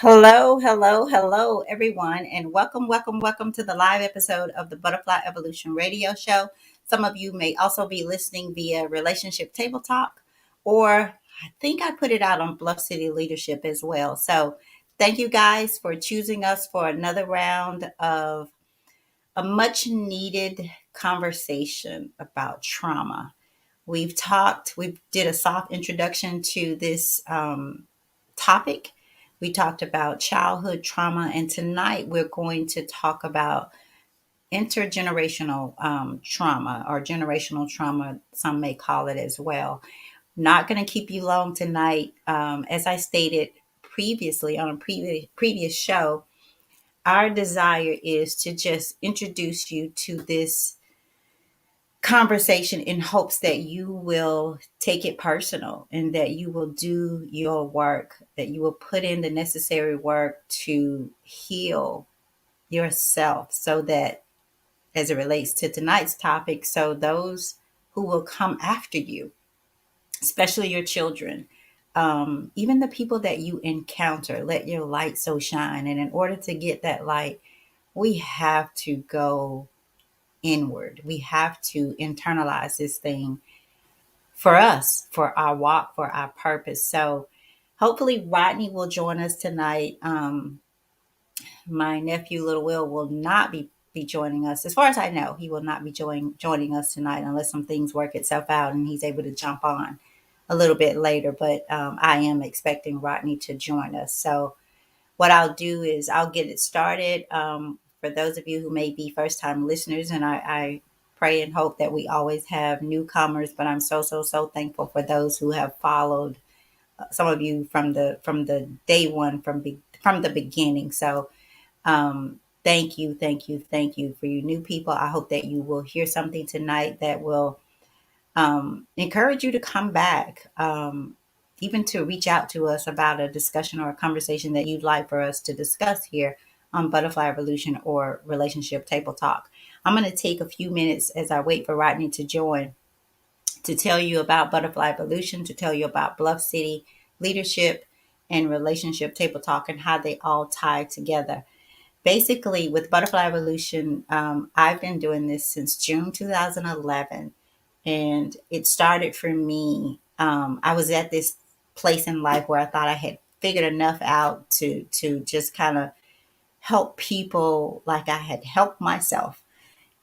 Hello, hello, hello, everyone, and welcome to the live episode of the Butterfly Evolution Radio Show. Some of you may also be listening via Relationship Table Talk, or I think I put it out on Bluff City Leadership as well. So, thank you guys for choosing us for another round of a much needed conversation about trauma. We did a soft introduction to this topic. We talked about childhood trauma, and tonight we're going to talk about intergenerational trauma or generational trauma, some may call it as well. Not going to keep you long tonight. As I stated previously on a previous show, our desire is to just introduce you to this conversation in hopes that you will take it personal and that you will do your work, that you will put in the necessary work to heal yourself so that, as it relates to tonight's topic, so those who will come after you, especially your children, even the people that you encounter, let your light so shine. And in order to get that light, we have to go inward. We have to internalize this thing for us, for our walk, for our purpose. So hopefully Rodney will join us tonight. My nephew Little will not be joining us. As far as I know, he will not be joining us tonight unless some things work itself out and he's able to jump on a little bit later. But I am expecting Rodney to join us. So what I'll do is I'll get it started. For those of you who may be first time listeners, and I pray and hope that we always have newcomers, but I'm so thankful for those who have followed. Some of you from the day one, from the beginning. So thank you for you new people. I hope that you will hear something tonight that will encourage you to come back, even to reach out to us about a discussion or a conversation that you'd like for us to discuss here on Butterfly Evolution or Relationship Table Talk. I'm going to take a few minutes as I wait for Rodney to join to tell you about Butterfly Evolution, to tell you about Bluff City Leadership and Relationship Table Talk and how they all tie together. Basically, with Butterfly Evolution, I've been doing this since June 2011, and it started for me. I was at this place in life where I thought I had figured enough out to just kind of help people like I had helped myself.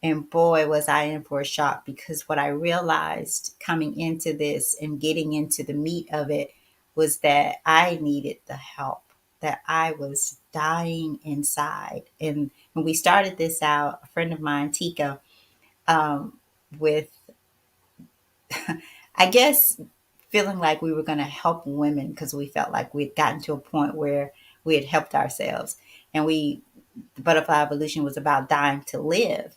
And boy, was I in for a shock, because what I realized coming into this and getting into the meat of it was that I needed the help, that I was dying inside. And when we started this out, a friend of mine, Tika, with, I guess, feeling like we were going to help women because we felt like we'd gotten to a point where we had helped ourselves. And the Butterfly Evolution was about dying to live.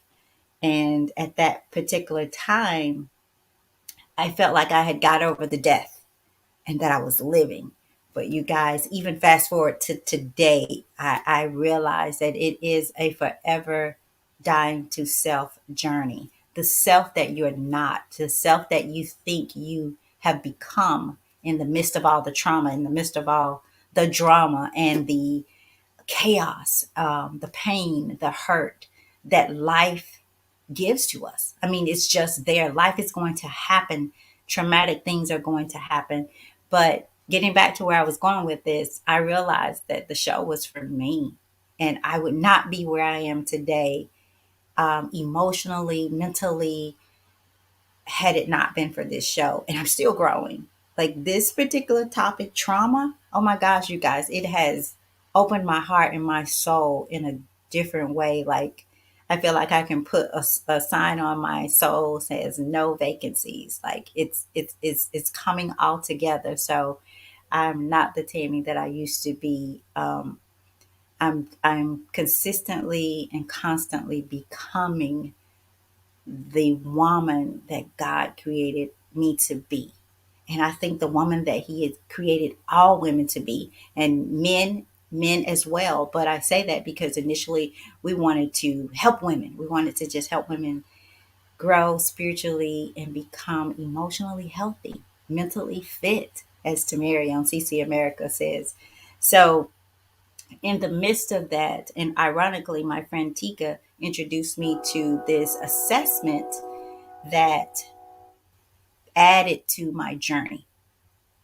And at that particular time, I felt like I had got over the death and that I was living. But you guys, even fast forward to today, I realize that it is a forever dying to self journey. The self that you're not, the self that you think you have become in the midst of all the trauma, in the midst of all the drama and the chaos, the pain, the hurt that life gives to us. I mean, it's just there. Life is going to happen. Traumatic things are going to happen. But getting back to where I was going with this, I realized that the show was for me. And I would not be where I am today, emotionally, mentally, had it not been for this show. And I'm still growing. Like this particular topic, trauma, oh my gosh, you guys, it has opened my heart and my soul in a different way. Like I feel like I can put a sign on my soul says no vacancies. Like it's coming all together. So I'm not the Tammy that I used to be. I'm consistently and constantly becoming the woman that God created me to be. And I think the woman that He has created all women to be, and men as well. But I say that because initially we wanted to help women. We wanted to just help women grow spiritually and become emotionally healthy, mentally fit, as Tamari on CC America says. So In the midst of that, and ironically, my friend Tika introduced me to this assessment that added to my journey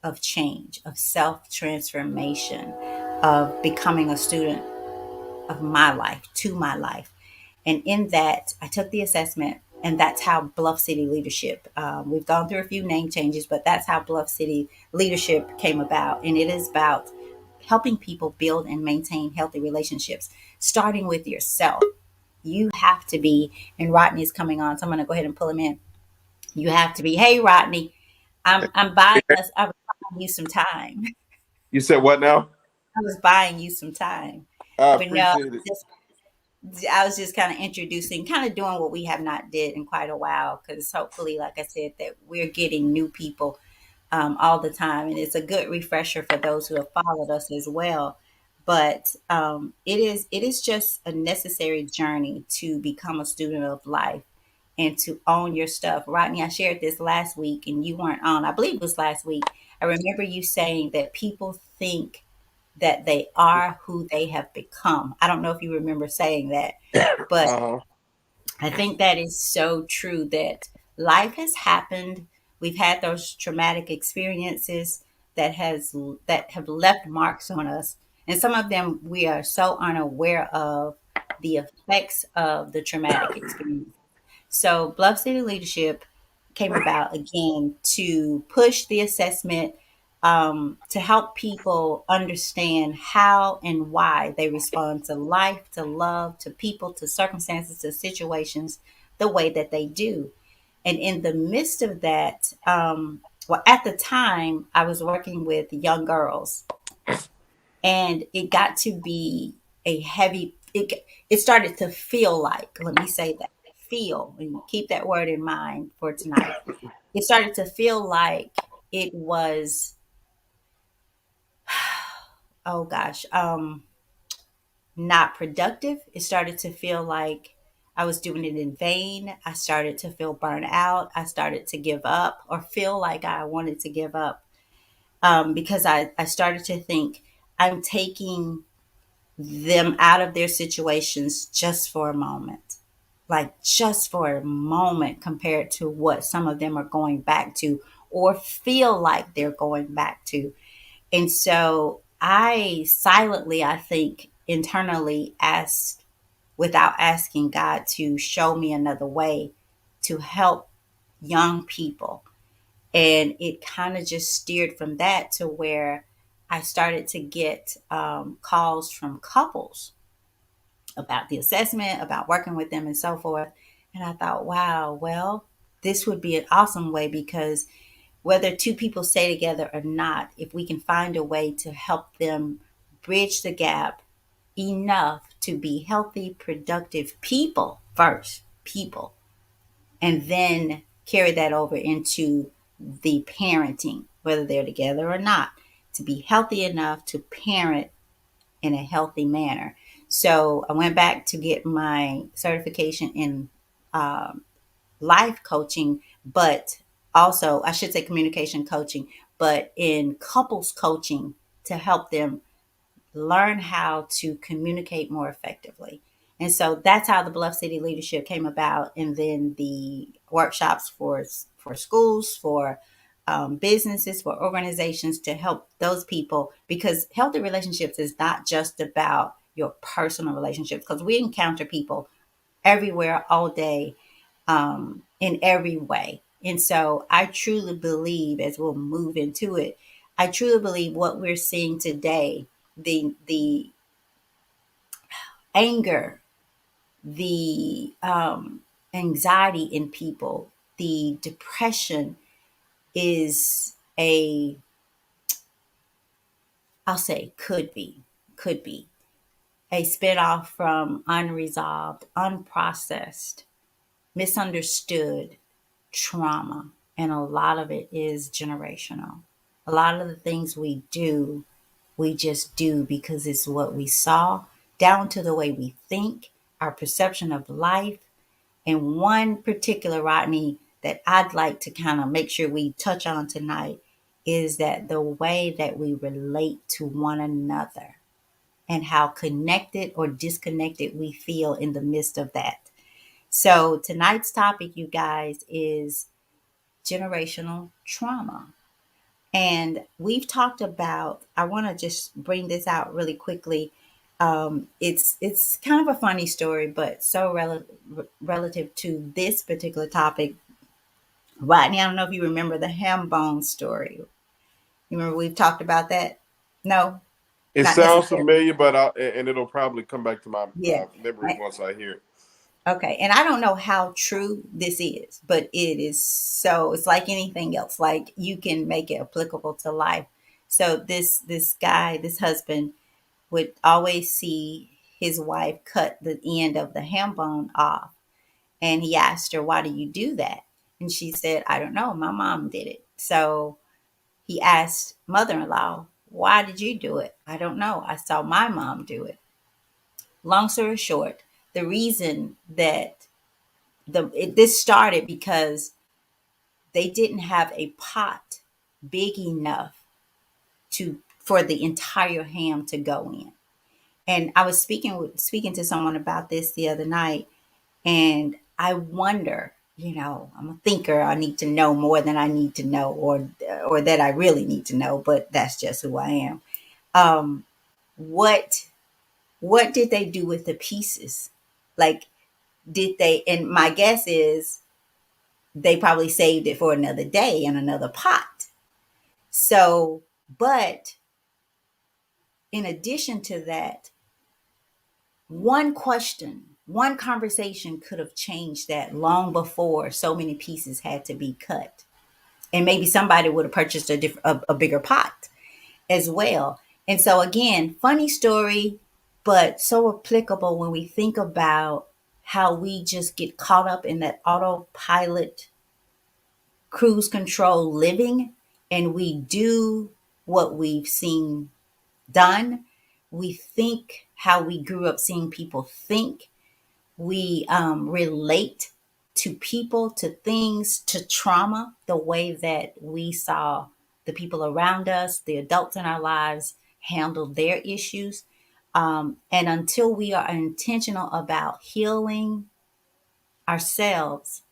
of change, of self transformation, of becoming a student of my life, to my life. And in that, I took the assessment, and that's how Bluff City Leadership, we've gone through a few name changes, but that's how Bluff City Leadership came about. And it is about helping people build and maintain healthy relationships, starting with yourself. You have to be, and Rodney is coming on, so I'm going to go ahead and pull him in. You have to be, hey, Rodney, I'm buying us, I was buying you some time. You said what now? I was buying you some time. I But no, appreciate it. I was just kind of introducing, kind of doing what we have not did in quite a while, because hopefully, like I said, that we're getting new people all the time, and it's a good refresher for those who have followed us as well. But it is just a necessary journey to become a student of life and to own your stuff. Rodney, I shared this last week, and you weren't on. I believe it was last week. I remember you saying that people think that they are who they have become. I don't know if you remember saying that, but Uh-huh. I think that is so true that life has happened. We've had those traumatic experiences that have left marks on us. And some of them we are so unaware of the effects of the traumatic experience. So Bluff City Leadership came about again to push the assessment, to help people understand how and why they respond to life, to love, to people, to circumstances, to situations the way that they do. And in the midst of that, well, at the time, I was working with young girls, and it got to be a heavy. It started to feel like. Let me say that, feel, and keep that word in mind for tonight. It started to feel like it was, oh gosh, not productive. It started to feel like I was doing it in vain. I started to feel burnt out. I started to give up, or feel like I wanted to give up, because I started to think I'm taking them out of their situations just for a moment. Like just for a moment, compared to what some of them are going back to or feel like they're going back to. And so I silently, I think, internally asked, without asking God to show me another way to help young people. And it kind of just steered from that to where I started to get calls from couples about the assessment, about working with them, and so forth. And I thought, wow, well, this would be an awesome way, because whether two people stay together or not, if we can find a way to help them bridge the gap enough to be healthy, productive people first, people, and then carry that over into the parenting, whether they're together or not, to be healthy enough to parent in a healthy manner. So I went back to get my certification in um, life coaching, but also, I should say communication coaching, but in couples coaching, to help them learn how to communicate more effectively. And so that's how the Bluff City Leadership came about. And then the workshops for schools, for businesses, for organizations, to help those people, because healthy relationships is not just about your personal relationships, because we encounter people everywhere all day, in every way. And so I truly believe, as we'll move into it, I truly believe what we're seeing today, the anger, the anxiety in people, the depression is a, I'll say, could be a spinoff from unresolved, unprocessed, misunderstood trauma. And a lot of it is generational. A lot of the things we do, we just do because it's what we saw, down to the way we think, our perception of life. And one particular, Rodney, that I'd like to kind of make sure we touch on tonight is that the way that we relate to one another. and how connected or disconnected we feel in the midst of that. So, tonight's topic, you guys, is generational trauma. And we've talked about, I want to just bring this out really quickly. It's kind of a funny story, but so relative to this particular topic. Rodney, I don't know if you remember the ham bone story. You remember we've talked about that? No, It not sounds necessarily. familiar, but and it'll probably come back to my Yeah. memory once I hear it. Okay. And I don't know how true this is, but it is so, it's like anything else. Like you can make it applicable to life. So this guy, this husband would always see his wife cut the end of the ham bone off. And he asked her, "Why do you do that?" And she said, "I don't know. My mom did it." So he asked mother-in-law, "Why did you do it?" "I don't know. I saw my mom do it." Long story short, the reason that this started because they didn't have a pot big enough to for the entire ham to go in. And I was speaking to someone about this the other night, and I wonder, I'm a thinker. I need to know more than I need to know, or that I really need to know. But that's just who I am. Um, what what did they do with the pieces? Like, did they? And my guess is they probably saved it for another day in another pot. So, but in addition to that, one question, one conversation could have changed that long before so many pieces had to be cut. And maybe somebody would have purchased a bigger pot as well. And so, again, funny story, but so applicable when we think about how we just get caught up in that autopilot cruise control living, and we do what we've seen done. We think how we grew up seeing people think. We relate to people, to things, to trauma the way that we saw the people around us, the adults in our lives, handle their issues. And until we are intentional about healing ourselves,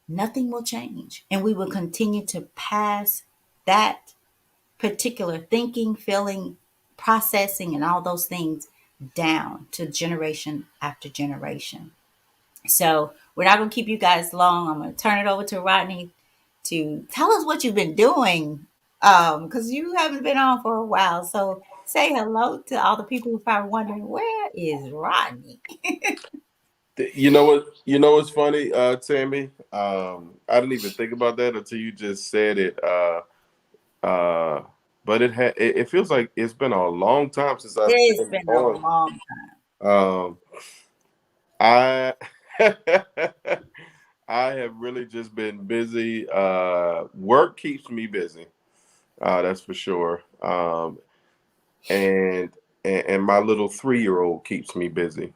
nothing will change. And we will continue to pass that particular thinking, feeling, processing, and all those things down to generation after generation. So we're not going to keep you guys long. I'm going to turn it over to Rodney to tell us what you've been doing, because you haven't been on for a while. So say hello to all the people who are probably wondering, where is Rodney? You know what? You know what's funny, Tammy? I didn't even think about that until you just said it. Uh, but it feels like it's been a long time since I've It's been been a on. long Um, I I have really just been busy. Work keeps me busy. That's for sure. And and my little 3-year-old keeps me busy.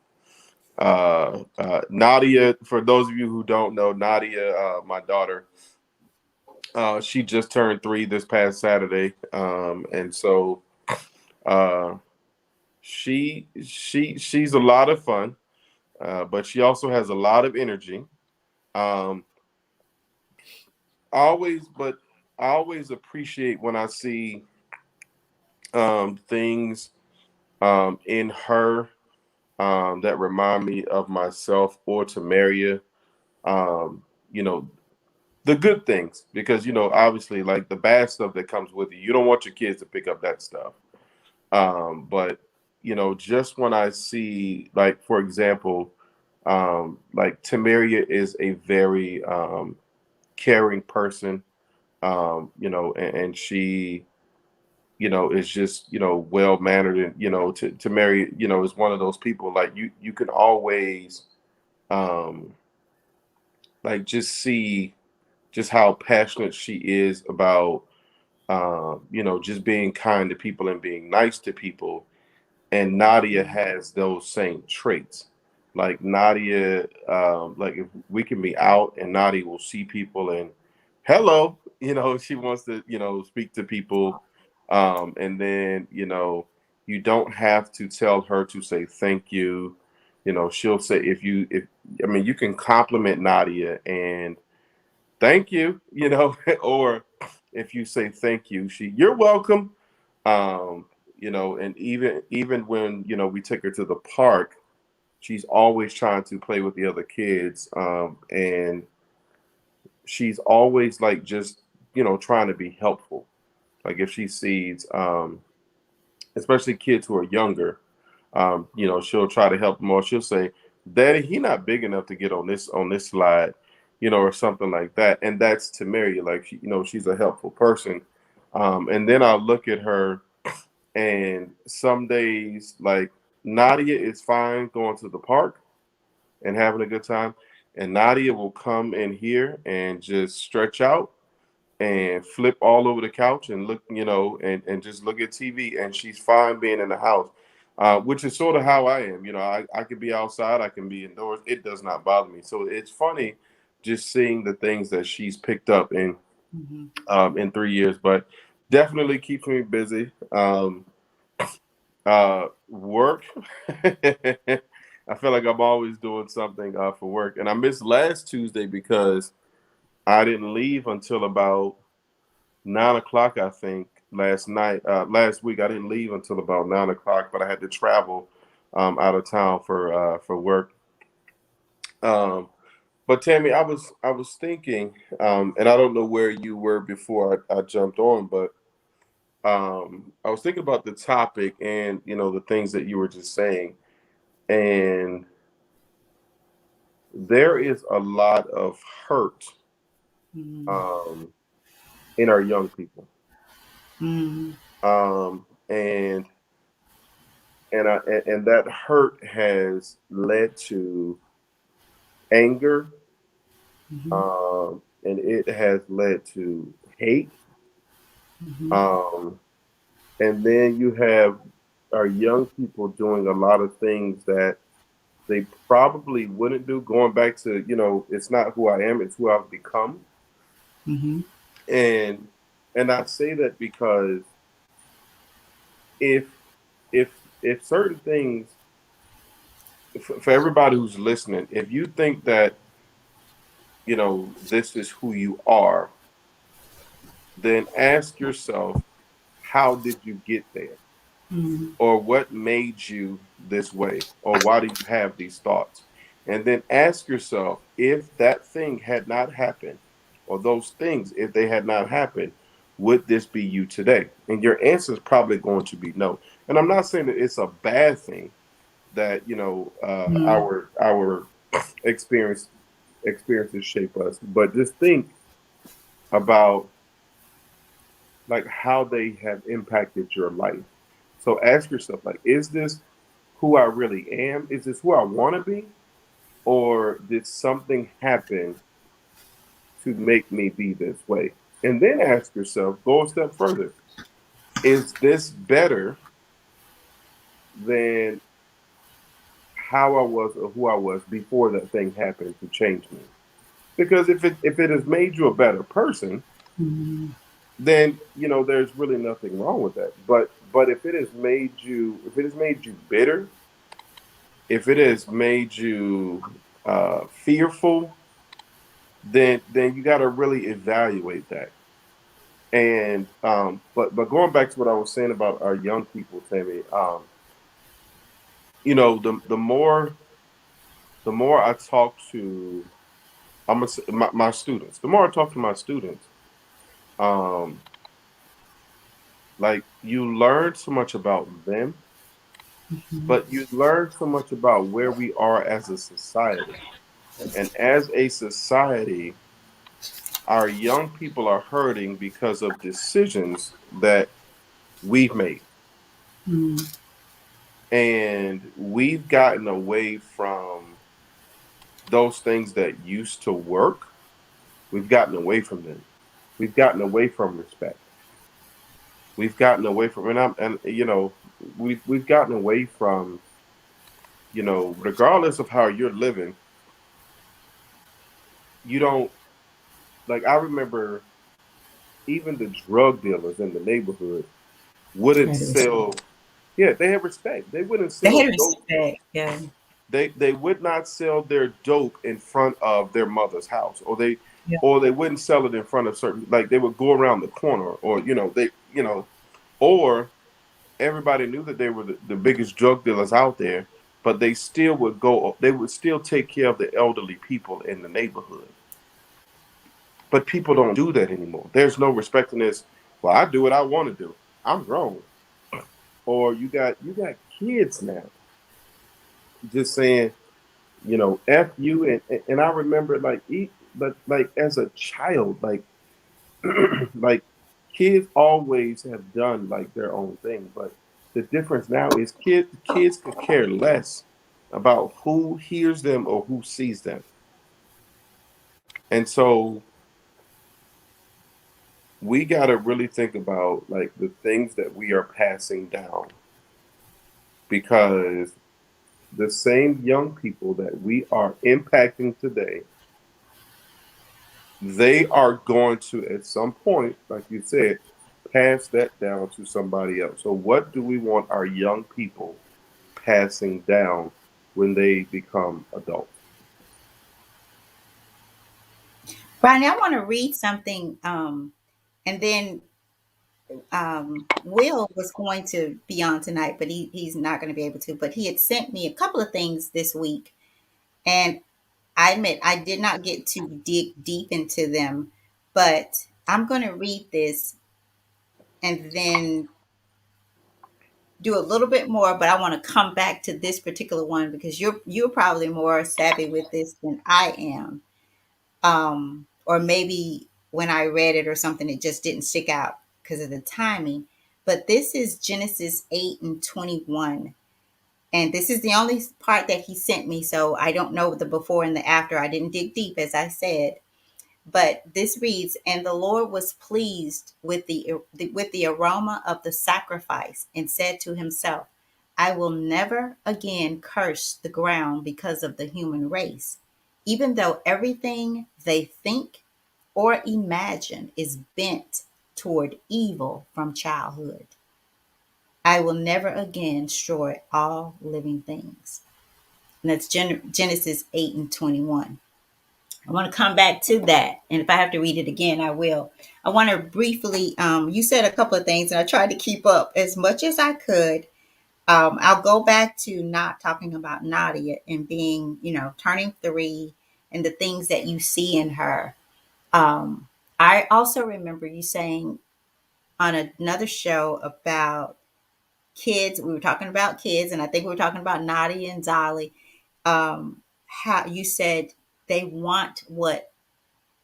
Nadia, for those of you who don't know, Nadia, my daughter, she just turned 3 this past Saturday, and so uh, she's a lot of fun, but she also has a lot of energy. Um, but I always appreciate when I see things in her that remind me of myself or to Maria. Um, you know, the good things, because obviously, like the bad stuff that comes with you don't want your kids to pick up that stuff. But just when I see, like, for example, like Tamaria is a very caring person, and she is just well mannered, and to Mary, is one of those people, like, you can always um like just see just how passionate she is about just being kind to people and being nice to people. And Nadia time. has those same traits. Like Nadia, like if we can be out and Nadia will see people and hello, she wants to, speak to people. And then, you don't have to tell her to say thank you. You know, she'll say if I mean, you can compliment Nadia and thank you, you know, or if you say thank you, you're welcome. Um, you know, and even when, you know, we take her to the park, she's always trying to play with the other kids. And she's always like just, you know, trying to be helpful. Like if she sees especially kids who are younger, you know, she'll try to help them, or she'll say, "Daddy, he not big enough to get on this slide," you know, or something like that. And that's to Mary, like she, you know, she's a helpful person. And then I'll look at her, and some days, like Nadia is fine going to the park and having a good time, and Nadia will come in here and just stretch out and flip all over the couch and look, you know, and just look at TV, and she's fine being in the house, which is sort of how I am. You know, I can be outside, I can be indoors. It does not bother me. So it's funny just seeing the things that she's picked up in 3 years, but definitely keeps me busy. Work. I feel like I'm always doing something for work, and I missed last Tuesday because I didn't leave until about 9 o'clock, I think, last week. I didn't leave until about 9 o'clock, but I had to travel out of town for work. Um, but Tammy, I was thinking, and I don't know where you were before I jumped on, but I was thinking about the topic and, you know, the things that you were just saying, and there is a lot of hurt Mm-hmm. um, in our young people, Mm-hmm. and and that hurt has led to anger, and it has led to hate, Mm-hmm. um, and then you have our young people doing a lot of things that they probably wouldn't do. Going back to, you know, it's not who I am; it's who I've become. Mm-hmm. And I say that because if if if certain things, for everybody who's listening, if you think that, you know, this is who you are, then ask yourself, how did you get there? Mm-hmm. Or what made you this way? Or why do you have these thoughts? And then ask yourself, if that thing had not happened, or those things, if they had not happened, would this be you today? And your answer is probably going to be no. And I'm not saying that it's a bad thing that, you know, our experience experiences shape us, but just think about like how they have impacted your life. So ask yourself, like, is this who I really am? Is this who I want to be? Or did something happen to make me be this way? And then ask yourself, go a step further. Is this better than how I was or who I was before that thing happened to change me? Because if it has made you a better person, Mm-hmm. then, you know, there's really nothing wrong with that. But if it has made you bitter, if it has made you fearful, then you got to really evaluate that. And but going back to what I was saying about our young people, Tammy, you know, the more I talk to my students, the more I talk to my students, um, like you learn so much about them, but you learn so much about where we are as a society. And as a society, our young people are hurting because of decisions that we've made. Mm-hmm. And we've gotten away from those things that used to work. We've gotten away from them. We've gotten away from respect. We've gotten away from, and you know, we've gotten away from, you know, regardless of how you're living, you don't, like, I remember even the drug dealers in the neighborhood wouldn't That is. sell. Yeah, they had respect. They wouldn't They sell had dope. respect. Yeah. They would not sell their dope in front of their mother's house, Yeah. or they wouldn't sell it in front of certain, like they would go around the corner, or or everybody knew that they were the biggest drug dealers out there, but they would still take care of the elderly people in the neighborhood. But people don't do that anymore. There's no respecting this. Well, I do what I want to do. I'm grown. Or you got kids now just saying, F you. And I remember but like as a child, like like kids always have done like their own thing. But the difference now is kids could care less about who hears them or who sees them. And so we got to really think about like the things that we are passing down, because the same young people that we are impacting today, they are going to, at some point, like you said, pass that down to somebody else. So, what do we want our young people passing down when they become adults? Ronnie, I want to read something, and then Will was going to be on tonight, but he's not going to be able to. But he had sent me a couple of things this week, and I admit I did not get to dig deep into them, but I'm going to read this and then do a little bit more. But I want to come back to this particular one because you're probably more savvy with this than I am. Or maybe when I read it or something, it just didn't stick out because of the timing. But this is Genesis 8 and 21. And this is the only part that he sent me. So I don't know the before and the after. I didn't dig deep, as I said. But this reads, and the Lord was pleased with the aroma of the sacrifice, and said to himself, I will never again curse the ground because of the human race, even though everything they think or imagine is bent toward evil from childhood. I will never again destroy all living things. And that's Genesis 8 and 21. I want to come back to that. And if I have to read it again, I will. I want to briefly, you said a couple of things, and I tried to keep up as much as I could. I'll go back to not talking about Nadia and being, turning 3 and the things that you see in her. Um, I also remember you saying on another show about kids, we were talking about kids, and I think we were talking about Nadia and Zali. How you said they want what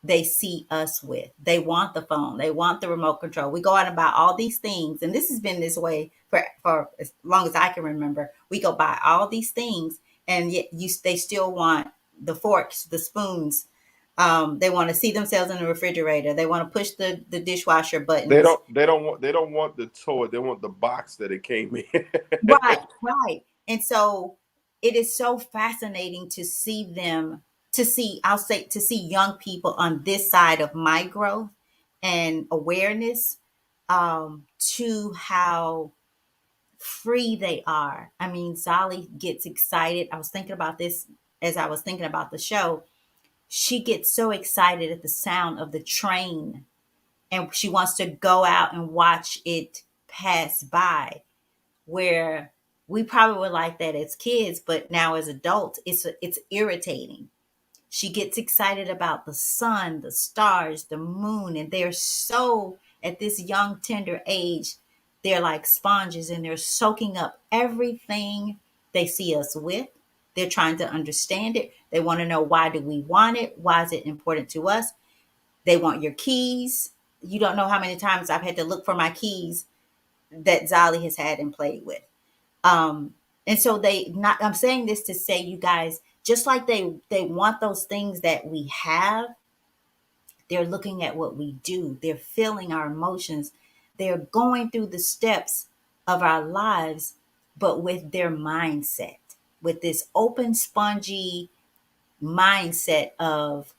they see us with. They want the phone. They want the remote control. We go out and buy all these things, and this has been this way for as long as I can remember. We go buy all these things, and yet they still want the forks, the spoons. They want to see themselves in the refrigerator. They want to push the dishwasher They buttons. don't. They don't want the toy. They want the box that it came in. Right, right. And so it is so fascinating to see them, I'll say, to see young people on this side of my growth and awareness, to how free they are. I mean, Zali gets excited. I was thinking about this as I was thinking about the show. She gets so excited at the sound of the train, and she wants to go out and watch it pass by, where we probably were like that as kids, but now as adults, it's irritating. She gets excited about the sun, the stars, the moon, and they're so at this young tender age, they're like sponges and they're soaking up everything they see us with. They're trying to understand it. They want to know, why do we want it? Why is it important to us? They want your keys. You don't know how many times I've had to look for my keys that Zali has had and played with. And so they not I'm saying this to say, you guys, just like they want those things that we have, they're looking at what we do. They're feeling our emotions. They're going through the steps of our lives, but with their mindset, with this open, spongy mindset of,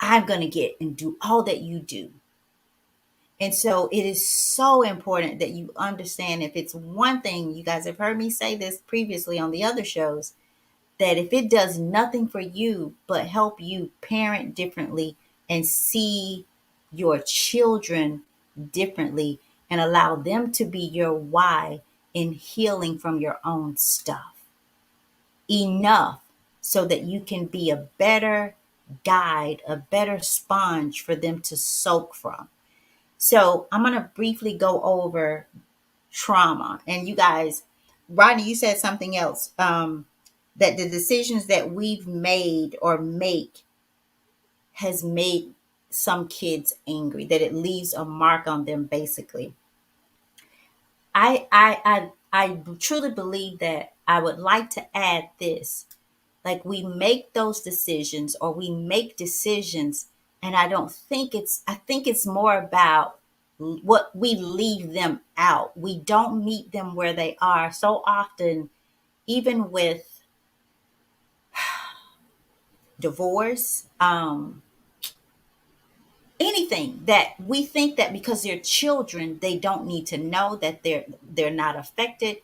I'm going to get and do all that you do. And so it is so important that you understand, if it's one thing, you guys have heard me say this previously on the other shows, that if it does nothing for you but help you parent differently and see your children differently and allow them to be your why in healing from your own stuff, enough so that you can be a better guide, a better sponge for them to soak from. So I'm going to briefly go over trauma. And you guys, Rodney, you said something else, that the decisions that we've made or make has made some kids angry, that it leaves a mark on them, basically. I truly believe that. I would like to add this. Like, we make those decisions, or we make decisions, and I think it's more about what we leave them out. We don't meet them where they are so often, even with divorce, anything, that we think that because they're children they don't need to know that they're not affected,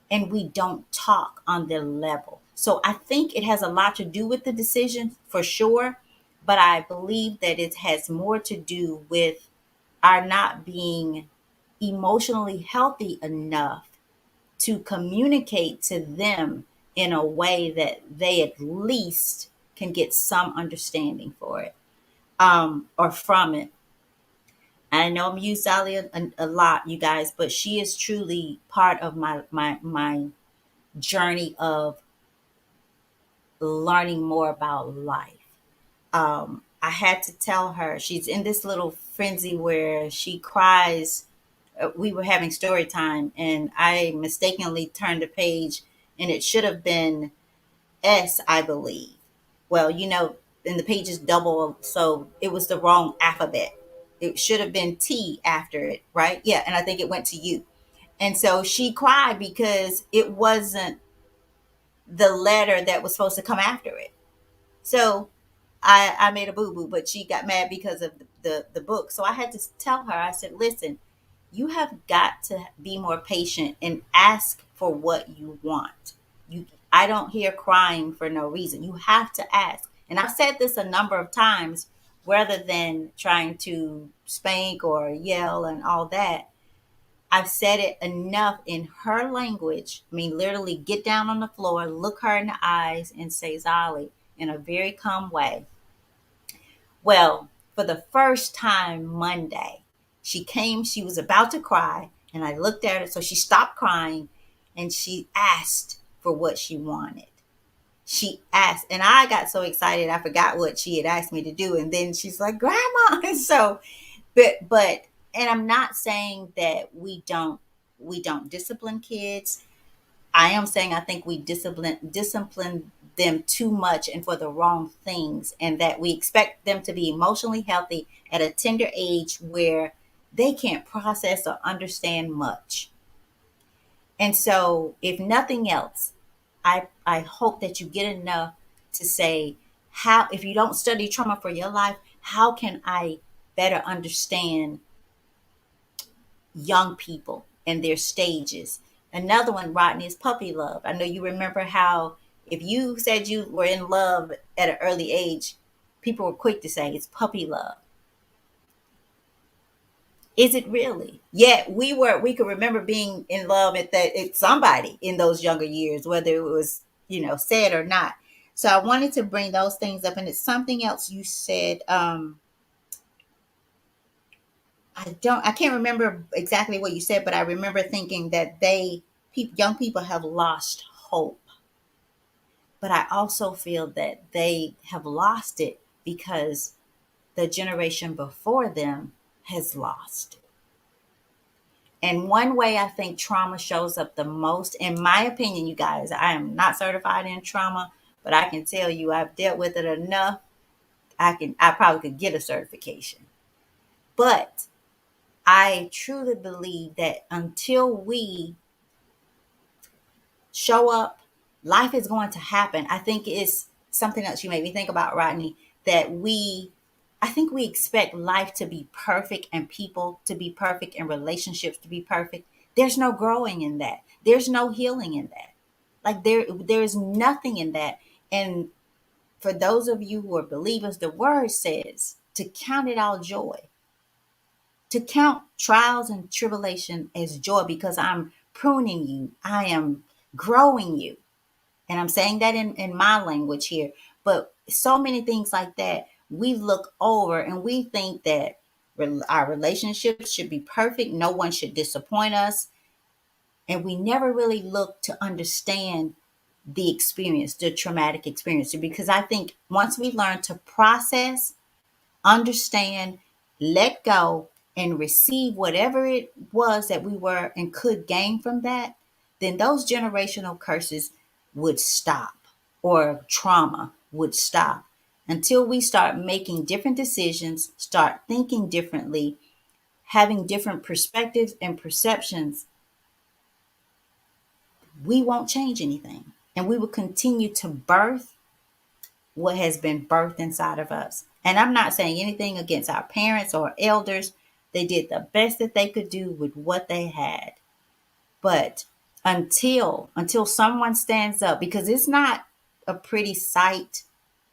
and we don't talk on their level. So I think it has a lot to do with the decision, for sure, but I believe that it has more to do with our not being emotionally healthy enough to communicate to them in a way that they at least can get some understanding for it, or from it. I know I'm used Sally a lot, you guys, but she is truly part of my journey of learning more about life. I had to tell her, she's in this little frenzy where she cries. We were having story time, and I mistakenly turned the page, and it should have been S, I believe. Well, and the page is double, so it was the wrong alphabet. It should have been T after it, right? Yeah, and I think it went to U. And so she cried because it wasn't the letter that was supposed to come after it. So I made a boo boo, but she got mad because of the book. So I had to tell her, I said, listen, you have got to be more patient and ask for what you want. I don't hear crying for no reason. You have to ask. And I've said this a number of times, rather than trying to spank or yell and all that. I've said it enough in her language. I mean, literally get down on the floor, look her in the eyes, and say, Zali, in a very calm way. Well, for the first time Monday, she came, she was about to cry, and I looked at her. So she stopped crying and she asked for what she wanted. She asked, and I got so excited, I forgot what she had asked me to do. And then she's like, Grandma. And so, but, and I'm not saying that we don't discipline kids. I am saying I think we discipline them too much and for the wrong things, and that we expect them to be emotionally healthy at a tender age where they can't process or understand much. And so, if nothing else, I hope that you get enough to say, how, if you don't study trauma for your life, how can I better understand young people and their stages? Another one, Rodney, is puppy love. I know you remember how, if you said you were in love at an early age, people were quick to say it's puppy love. Is it really? Yet we could remember being in love at somebody in those younger years, whether it was, said or not. So I wanted to bring those things up, and it's something else you said. I can't remember exactly what you said, but I remember thinking that young people have lost hope. But I also feel that they have lost it because the generation before them has lost. And one way I think trauma shows up the most, in my opinion, you guys, I am not certified in trauma, but I can tell you I've dealt with it enough. I probably could get a certification. But I truly believe that until we show up, life is going to happen. I think it's something else you made me think about, Rodney, that we I think we expect life to be perfect and people to be perfect and relationships to be perfect. There's no growing in that. There's no healing in that. Like there's nothing in that. And for those of you who are believers, the word says to count it all joy, to count trials and tribulation as joy because I'm pruning you. I am growing you. And I'm saying that in my language here. But so many things like that, we look over and we think that our relationships should be perfect. No one should disappoint us. And we never really look to understand the experience, the traumatic experience. Because I think once we learn to process, understand, let go, and receive whatever it was that we were and could gain from that, then those generational curses would stop or trauma would stop until we start making different decisions, start thinking differently, having different perspectives and perceptions. We won't change anything. And we will continue to birth what has been birthed inside of us. And I'm not saying anything against our parents or elders. They did the best that they could do with what they had. But until someone stands up, because it's not a pretty sight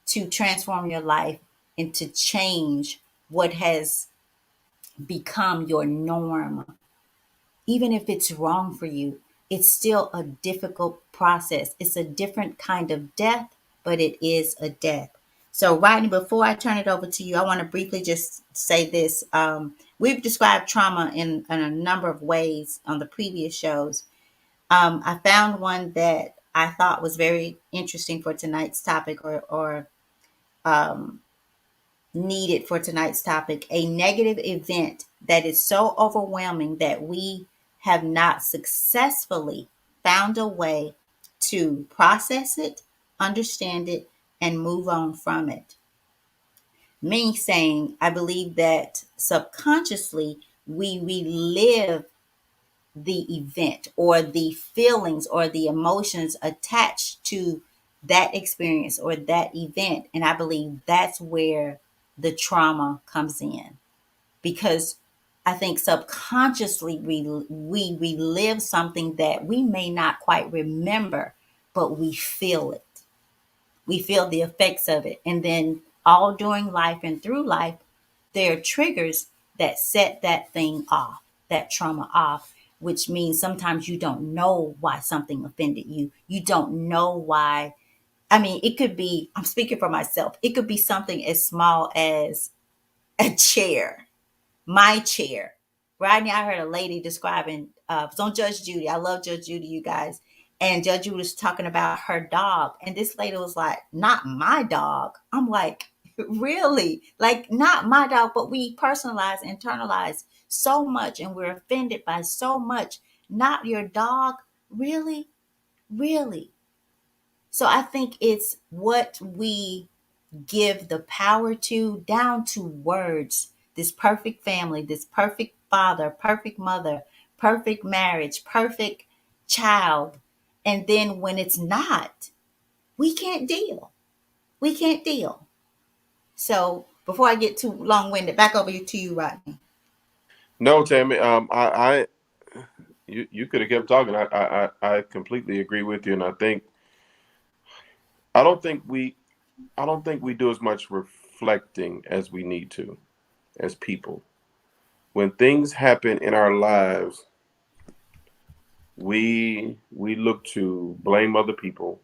to transform your life and to change what has become your norm, even if it's wrong for you, it's still a difficult process. It's a different kind of death, but it is a death. So, Rodney, before I turn it over to you, I want to briefly just say this. We've described trauma in a number of ways on the previous shows. I found one that I thought was very interesting for tonight's topic or um, needed for tonight's topic, a negative event that is so overwhelming that we have not successfully found a way to process it, understand it, and move on from it. Me saying, I believe that subconsciously we relive the event or the feelings or the emotions attached to that experience or that event. And I believe that's where the trauma comes in because I think subconsciously we relive something that we may not quite remember, but we feel it. We feel the effects of it. And then all during life and through life, there are triggers that set that thing off, that trauma off, which means sometimes you don't know why something offended you. You don't know why. I mean, it could be, I'm speaking for myself, it could be something as small as a chair, my chair. Rodney, I heard a lady describing, it's on Judge Judy. I love Judge Judy, you guys. And Judge Judy was talking about her dog. And this lady was like, not my dog. I'm like, really? Like, not my dog, but we personalize, internalize so much and we're offended by so much. Not your dog? Really? Really? So I think it's what we give the power to down to words. This perfect family, this perfect father, perfect mother, perfect marriage, perfect child. And then when it's not, we can't deal. We can't deal. So before I get too long winded, back over to you, Rodney. No, Tammy. You could have kept talking. I completely agree with you, and I don't think we I don't think we do as much reflecting as we need to as people. When things happen in our lives, we look to blame other people.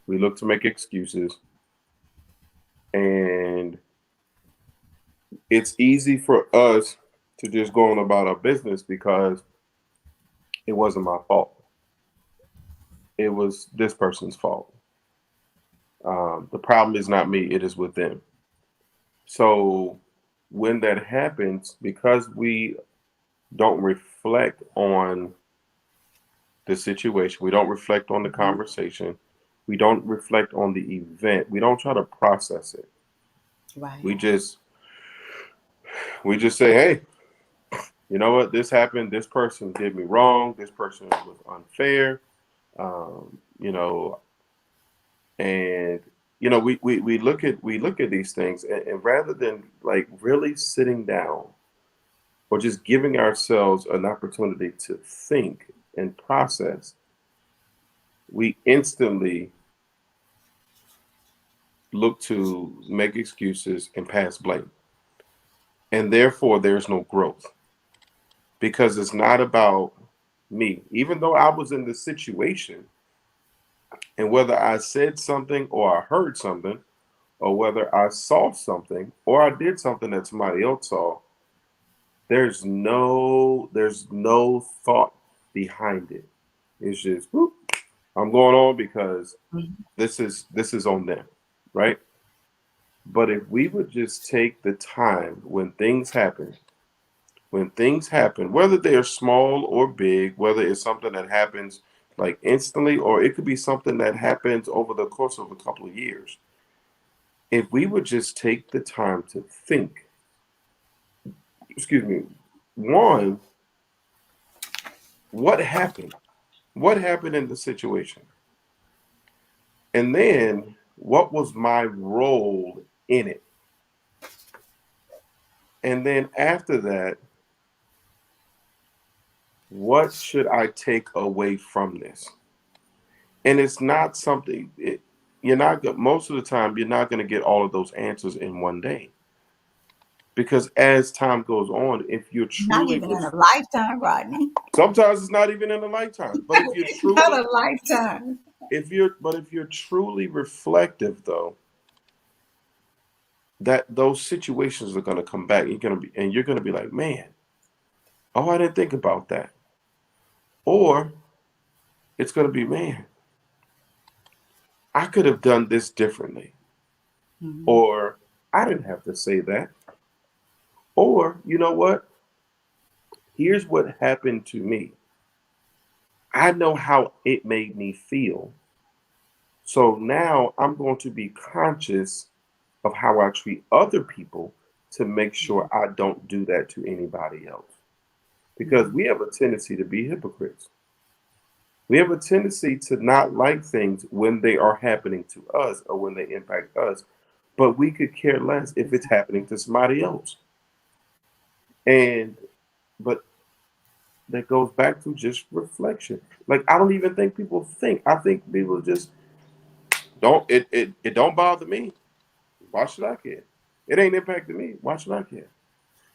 We look to make excuses, and it's easy for us to just go on about our business because it wasn't my fault. It was this person's fault. The problem is not me; it is with them. So when that happens, because we don't reflect on the situation, we don't reflect on the conversation, we don't reflect on the event, we don't try to process it. Right. We just we just say, hey, you know what? This happened. This person did me wrong. This person was unfair. You know, and we look at these things, and rather than like really sitting down or just giving ourselves an opportunity to think and process, we instantly look to make excuses and pass blame. And therefore, there's no growth because it's not about me. Even though I was in the situation, and whether I said something or I heard something, or whether I saw something or I did something that somebody else saw, there's no thought behind it. It's just whoop, I'm going on because Mhm. this is on them, right? But if we would just take the time when things happen, whether they are small or big, whether it's something that happens like instantly, or it could be something that happens over the course of a couple of years, if we would just take the time to think, excuse me, one, what happened? What happened in the situation? And then what was my role in it? And then after that, what should I take away from this? And it's not something you're not most of the time you're not going to get all of those answers in one day, because as time goes on, if you're Not truly even in a lifetime, Rodney. sometimes it's not even in a lifetime, but if you're Not truly a lifetime. if you're truly reflective though, that those situations are going to come back. You're going to be like, man, oh, I didn't think about that. Or it's going to be, man, I could have done this differently. Mhm. Or I didn't have to say that. Or, you know what? Here's what happened to me. I know how it made me feel. So now I'm going to be conscious of how I treat other people to make sure I don't do that to anybody else. Because Mhm. we have a tendency to be hypocrites. We have a tendency to not like things when they are happening to us or when they impact us, but we could care less if it's happening to somebody else. And but that goes back to just reflection. Like I don't even think people think. I think people just it don't bother me. Why should I care? It ain't impacting me. Why should I care?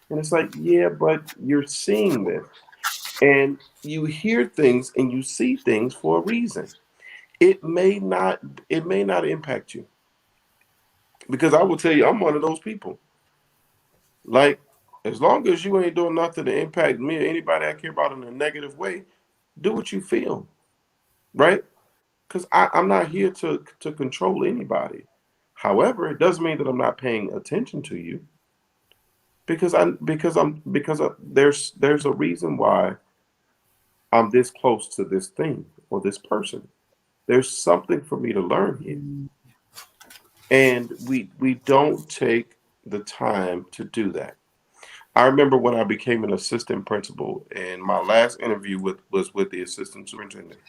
And it's like, yeah, but you're seeing this and you hear things and you see things for a reason. It may not it may not impact you. Because I will tell you, I'm one of those people. Like, as long as you ain't doing nothing to impact me or anybody I care about in a negative way, do what you feel, right? Because I'm not here to control anybody. However, it doesn't mean that I'm not paying attention to you there's a reason why I'm this close to this thing or this person. There's something for me to learn here, Mhm. and we don't take the time to do that. I remember when I became an assistant principal, and my last interview was with the assistant superintendent.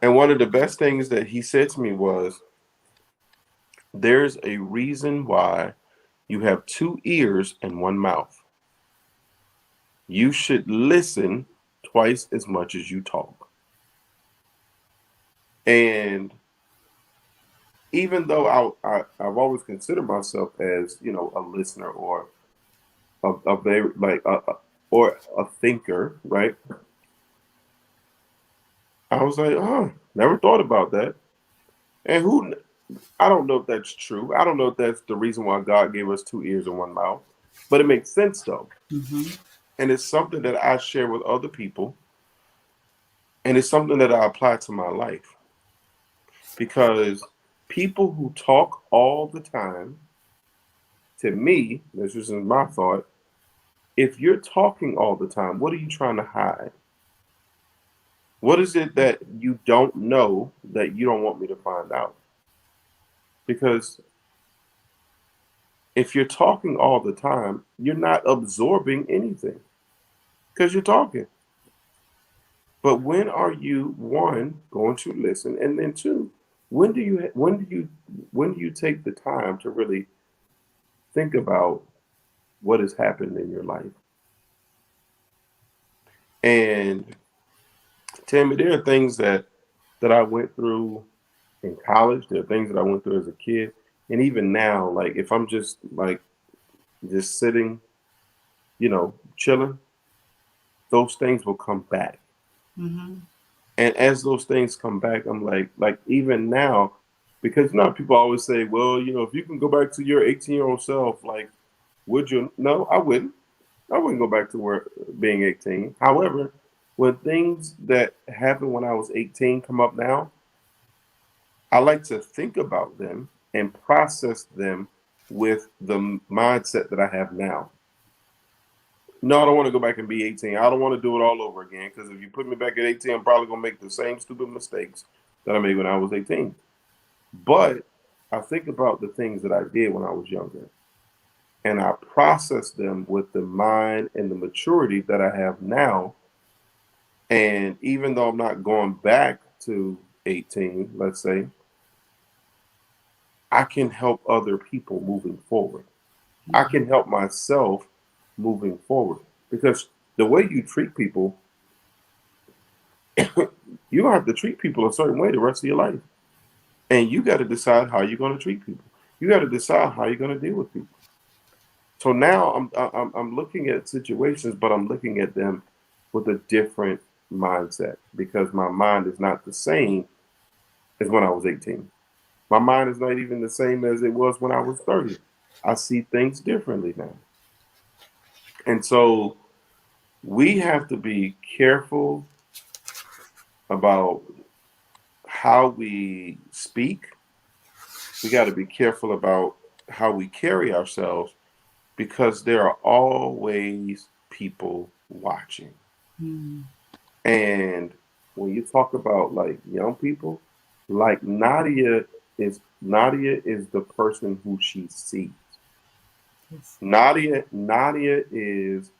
And one of the best things that he said to me was, there's a reason why you have two ears and one mouth. You should listen twice as much as you talk. And even though I've always considered myself as, a listener or a very or a thinker, right? I was like, oh, never thought about that. And I don't know if that's true. I don't know if that's the reason why God gave us two ears and one mouth, but it makes sense though. Mhm. And it's something that I share with other people, and it's something that I apply to my life because people who talk all the time, to me, this is my thought, if you're talking all the time, what are you trying to hide? What is it that you don't know that you don't want me to find out? Because if you're talking all the time, you're not absorbing anything because you're talking. But when are you, one, going to listen? And then two, when do you take the time to really think about what has happened in your life? And Tammy, there are things that I went through in college. There are things that I went through as a kid, and even now, like if I'm just like just sitting, chilling, those things will come back. Mm-hmm. And as those things come back, I'm like even now, because people always say, well, if you can go back to your 18-year-old self, like, would you? No, I wouldn't. I wouldn't go back to where being 18. However, when things that happened when I was 18 come up now, I like to think about them and process them with the mindset that I have now. No, I don't want to go back and be 18. I don't want to do it all over again, because if you put me back at 18, I'm probably going to make the same stupid mistakes that I made when I was 18. But I think about the things that I did when I was younger, and I process them with the mind and the maturity that I have now. And even though I'm not going back to 18, let's say, I can help other people moving forward. I can help myself moving forward, because the way you treat people, you don't have to treat people a certain way the rest of your life. And you got to decide how you're going to treat people. You got to decide how you're going to deal with people. So now I'm looking at situations, but I'm looking at them with a different mindset, because my mind is not the same as when I was 18. My mind is not even the same as it was when I was 30. I see things differently now. And so we have to be careful about how we speak. We got to be careful about how we carry ourselves, because there are always people watching. Mm-hmm. And when you talk about like young people, like Nadia is the person who she sees. Yes. Nadia is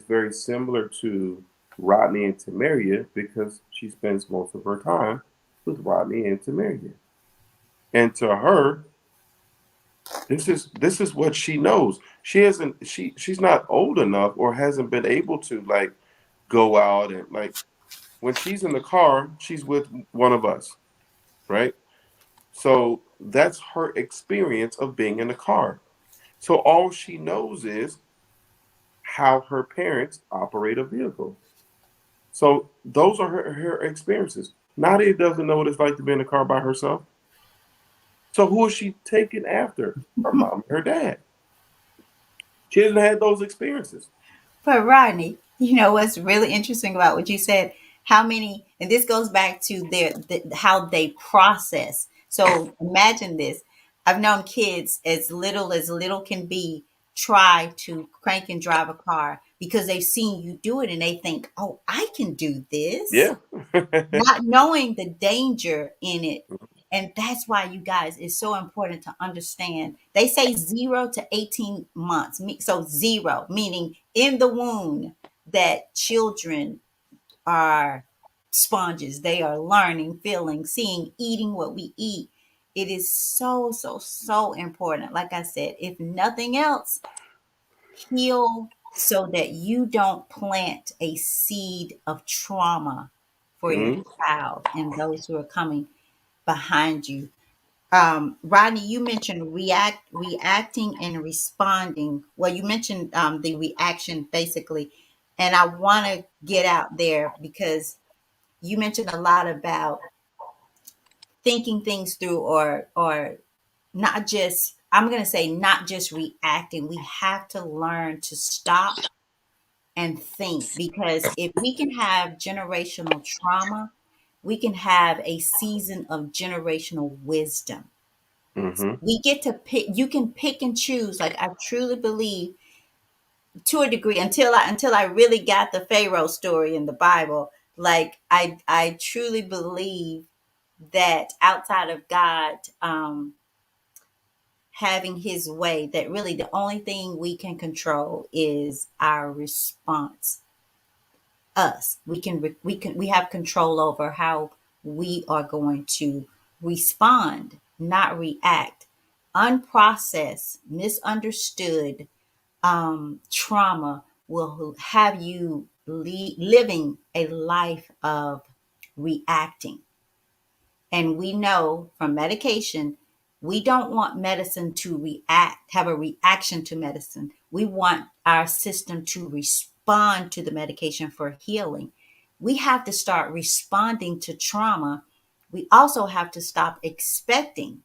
very similar to Rodney and Tamaria, because she spends most of her time with Rodney and Tamaria. And to her, this is what she knows. She's not old enough, or hasn't been able to like go out and like, when she's in the car, she's with one of us, right? So that's her experience of being in the car. So all she knows is how her parents operate a vehicle. So those are her experiences. Nadia doesn't know what it's like to be in a car by herself. So who is she taking after? Her mom, her dad. She hasn't had those experiences. But Rodney, what's really interesting about what you said, how many, and this goes back to how they process. So imagine this. I've known kids as little can be try to crank and drive a car because they've seen you do it and they think, oh, I can do this, Yeah. not knowing the danger in it. And that's why, you guys, it's so important to understand. They say 0 to 18 months. So zero, meaning in the womb, that children are sponges. They are learning, feeling, seeing, eating what we eat. It is so, so, so important. Like I said, if nothing else, heal so that you don't plant a seed of trauma for your Mhm. child and those who are coming behind you. Rodney, you mentioned reacting and responding. Well, you mentioned the reaction basically, and I want to get out there because you mentioned a lot about thinking things through, or not just. I'm going to say not just reacting. We have to learn to stop and think, because if we can have generational trauma, we can have a season of generational wisdom. Mhm. We get to pick, you can pick and choose. Like, I truly believe, to a degree, until I really got the Pharaoh story in the Bible, like I truly believe that outside of God having his way, that really the only thing we can control is our response. Us, we have control over how we are going to respond, not react. Unprocessed, misunderstood trauma will have you living a life of reacting. And we know from medication, we don't want medicine to react, have a reaction to medicine. We want our system to respond to the medication for healing. We have to start responding to trauma. We also have to stop expecting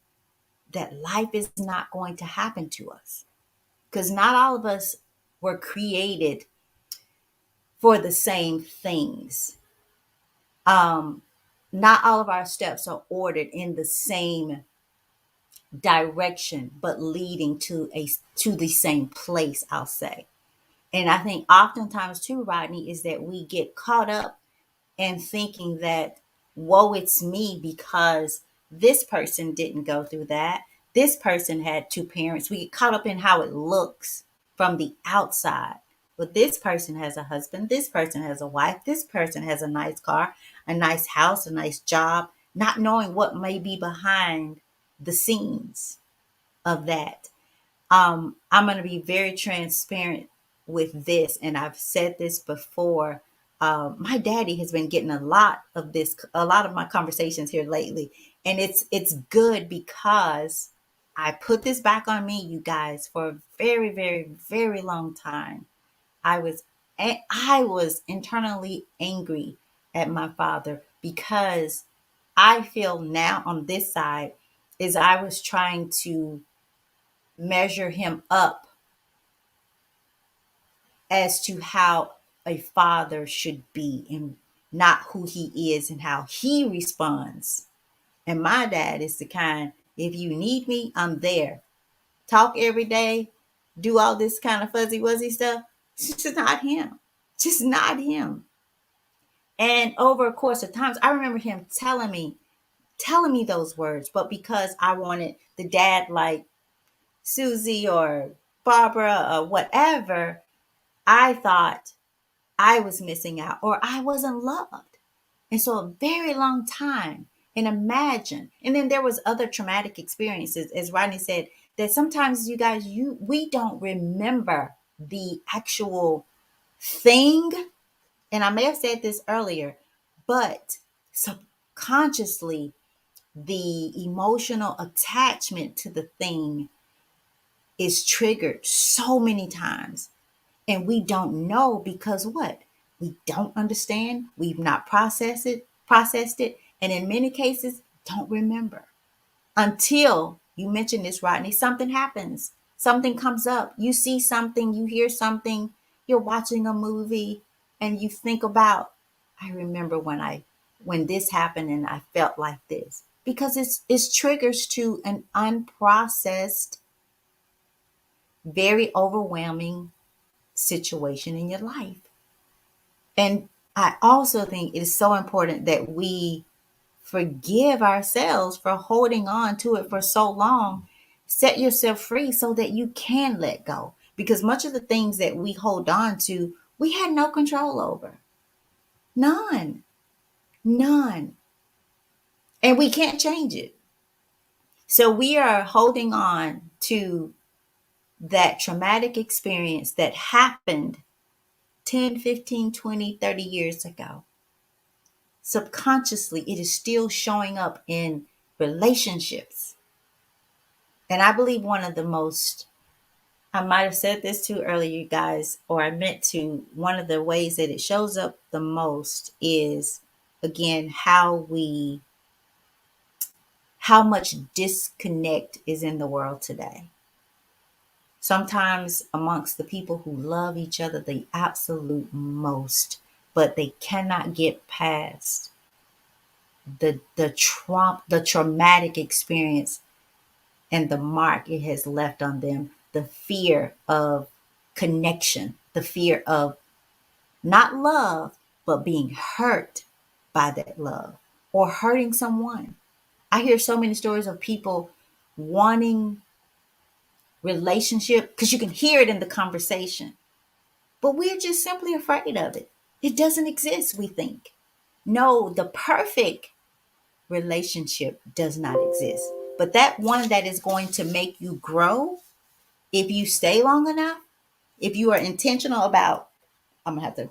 that life is not going to happen to us, because not all of us were created for the same things. Um, Not all of our steps are ordered in the same direction, but leading to the same place, I'll say. And I think oftentimes too, Rodney, is that we get caught up in thinking that, woe, it's me because this person didn't go through that. This person had two parents. We get caught up in how it looks from the outside. But this person has a husband. This person has a wife. This person has a nice car, a nice house, a nice job, not knowing what may be behind the scenes of that. I'm going to be very transparent with this, and I've said this before. My daddy has been getting a lot of this, a lot of my conversations here lately, and it's good because I put this back on me, you guys, for a very, very, very long time. I was I was internally angry at my father because I feel now on this side is I was trying to measure him up as to how a father should be and not who he is and how he responds. And my dad is the kind, if you need me, I'm there. Talk every day, do all this kind of fuzzy wuzzy stuff. It's just not him. Just not him. And over a course of times, I remember him telling me those words, but because I wanted the dad like Susie or Barbara or whatever, I thought I was missing out or I wasn't loved. And so a very long time. And imagine. And then there was other traumatic experiences, as Rodney said, that sometimes you guys, we don't remember the actual thing. And I may have said this earlier, but subconsciously, the emotional attachment to the thing is triggered so many times. And we don't know because what? We don't understand. We've not processed it, and in many cases, don't remember. Until you mention this, Rodney, something happens. Something comes up. You see something, you hear something, you're watching a movie, and you think about, I remember when this happened and I felt like this. Because it's triggers to an unprocessed, very overwhelming situation in your life. And I also think it is so important that we forgive ourselves for holding on to it for so long. Set yourself free so that you can let go. Because much of the things that we hold on to, we had no control over. None. None. And we can't change it. So we are holding on to that traumatic experience that happened 10, 15, 20, 30 years ago. Subconsciously, it is still showing up in relationships. And I believe one of the most, I might have said this too earlier, you guys, or I meant to, one of the ways that it shows up the most is, again, how much disconnect is in the world today. Sometimes amongst the people who love each other the absolute most, but they cannot get past the traumatic experience and the mark it has left on them, the fear of connection, the fear of not love, but being hurt by that love or hurting someone. I hear so many stories of people wanting relationship because you can hear it in the conversation, but we're just simply afraid of it. It doesn't exist, we think. No, the perfect relationship does not exist. But that one that is going to make you grow, if you stay long enough, if you are intentional about, I'm gonna have to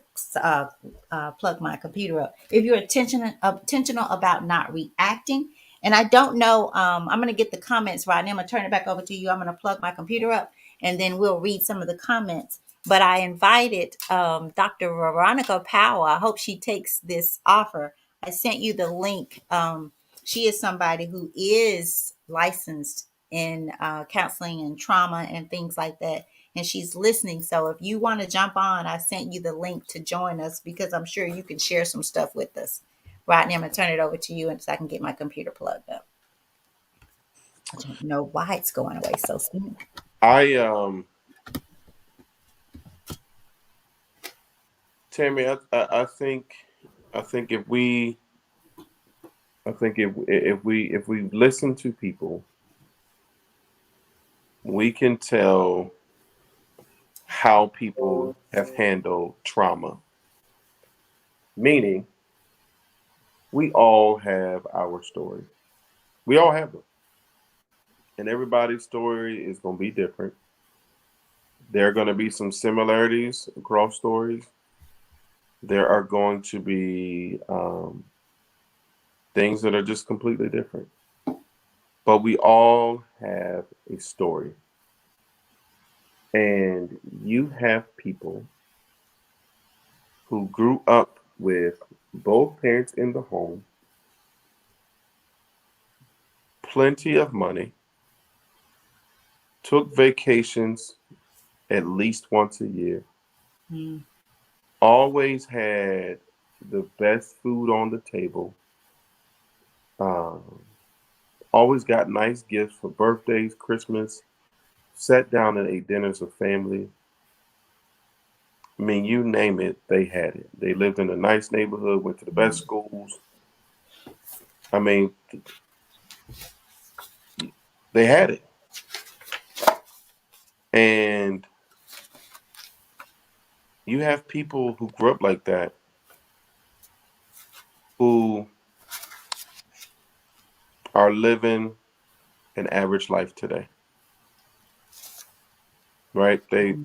plug my computer up. If you're intentional about not reacting, and I don't know, I'm gonna get the comments right now. I'm gonna turn it back over to you. I'm gonna plug my computer up, and then we'll read some of the comments. But I invited Dr. Veronica Powell. I hope she takes this offer. I sent you the link. She is somebody who is licensed in counseling and trauma and things like that, and she's listening. So if you want to jump on, I sent you the link to join us because I'm sure you can share some stuff with us. Right now, I'm going to turn it over to you and so I can get my computer plugged up. I don't know why it's going away so soon. Tammy, I think if we if we listen to people, we can tell how people have handled trauma. Meaning, we all have our story. We all have them. And everybody's story is going to be different. There are going to be some similarities across stories. There are going to be things that are just completely different. But we all have a story. And you have people who grew up with both parents in the home, plenty of money, took vacations at least once a year, always had the best food on the table, always got nice gifts for birthdays, Christmas, sat down and ate dinners with family. I mean, you name it, they had it. They lived in a nice neighborhood, went to the best schools. I mean, they had it. And you have people who grew up like that who are living an average life today. Right? They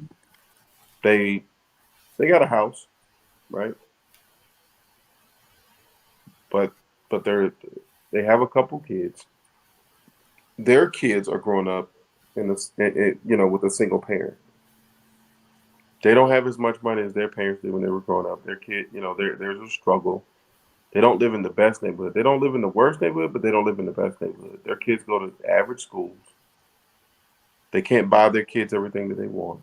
got a house, right? But they have a couple kids. Their kids are growing up with a single parent. They don't have as much money as their parents did when they were growing up. Their kid, there's a struggle. They don't live in the best neighborhood. They don't live in the worst neighborhood, but they don't live in the best neighborhood. Their kids go to average schools. They can't buy their kids everything that they want.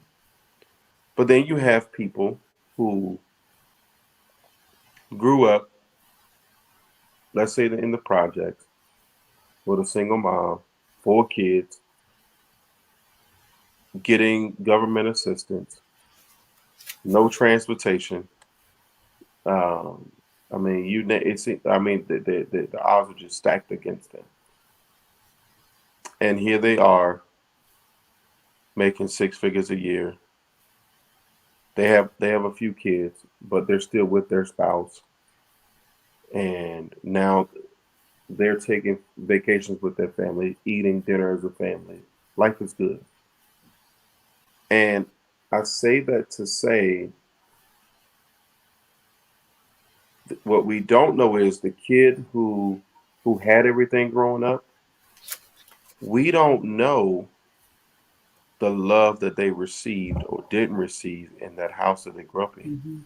But then you have people who grew up, let's say in the projects, with a single mom, 4 kids, getting government assistance, no transportation. The odds are just stacked against them. And here they are, making 6 figures a year. They have a few kids, but they're still with their spouse. And now they're taking vacations with their family, eating dinner as a family. Life is good. And I say that to say, what we don't know is the kid who had everything growing up, we don't know the love that they received or didn't receive in that house that they grew up in. Mm-hmm.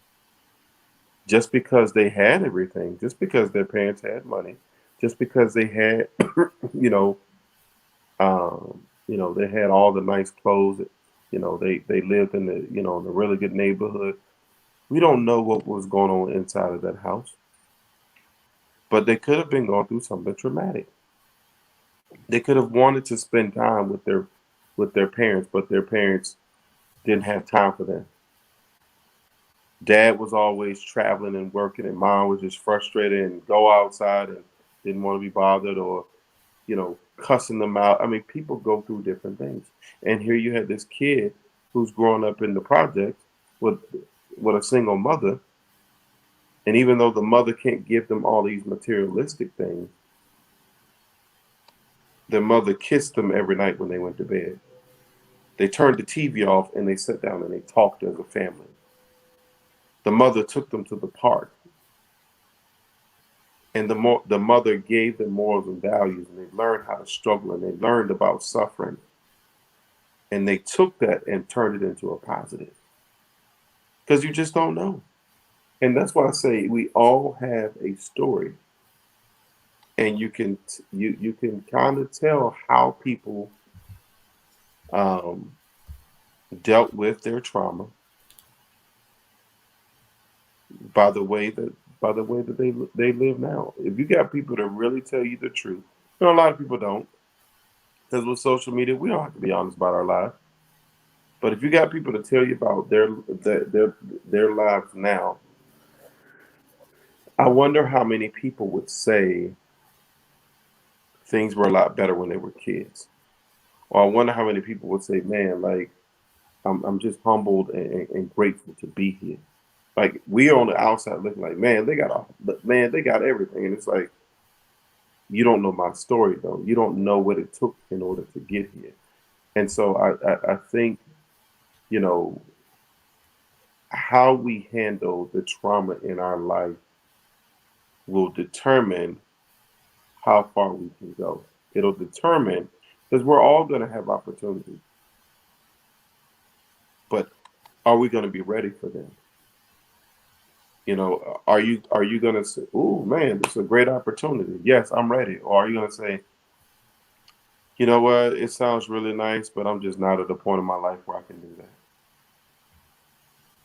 Just because they had everything, just because their parents had money, just because they had, they had all the nice clothes, they lived in in a really good neighborhood. We don't know what was going on inside of that house, but they could have been going through something traumatic. They could have wanted to spend time with their parents, but their parents didn't have time for them. Dad was always traveling and working, and mom was just frustrated and go outside and didn't want to be bothered, or, cussing them out. I mean, people go through different things. And here you had this kid who's growing up in the project with a single mother. And even though the mother can't give them all these materialistic things, The mother kissed them every night when they went to bed. They turned the TV off and they sat down and they talked as a family. The mother took them to the park, and the mother gave them morals and values, and they learned how to struggle, and they learned about suffering, and they took that and turned it into a positive. Because you just don't know, and that's why I say we all have a story, and you can kind of tell how people um, dealt with their trauma by the way that they live now. If you got people that really tell you the truth, a lot of people don't, because with social media, we don't have to be honest about our lives. But if you got people to tell you about their lives now, I wonder how many people would say things were a lot better when they were kids. Or I wonder how many people would say, "Man, like I'm just humbled and grateful to be here." Like we on the outside looking like, man, they got everything, and it's like you don't know my story though. You don't know what it took in order to get here. And so I think you know how we handle the trauma in our life will determine how far we can go. It'll determine because we're all going to have opportunities, but are we going to be ready for them? Are you going to say, "Oh man, this is a great opportunity. Yes, I'm ready," or are you going to say, "You know what? It sounds really nice, but I'm just not at the point in my life where I can do that."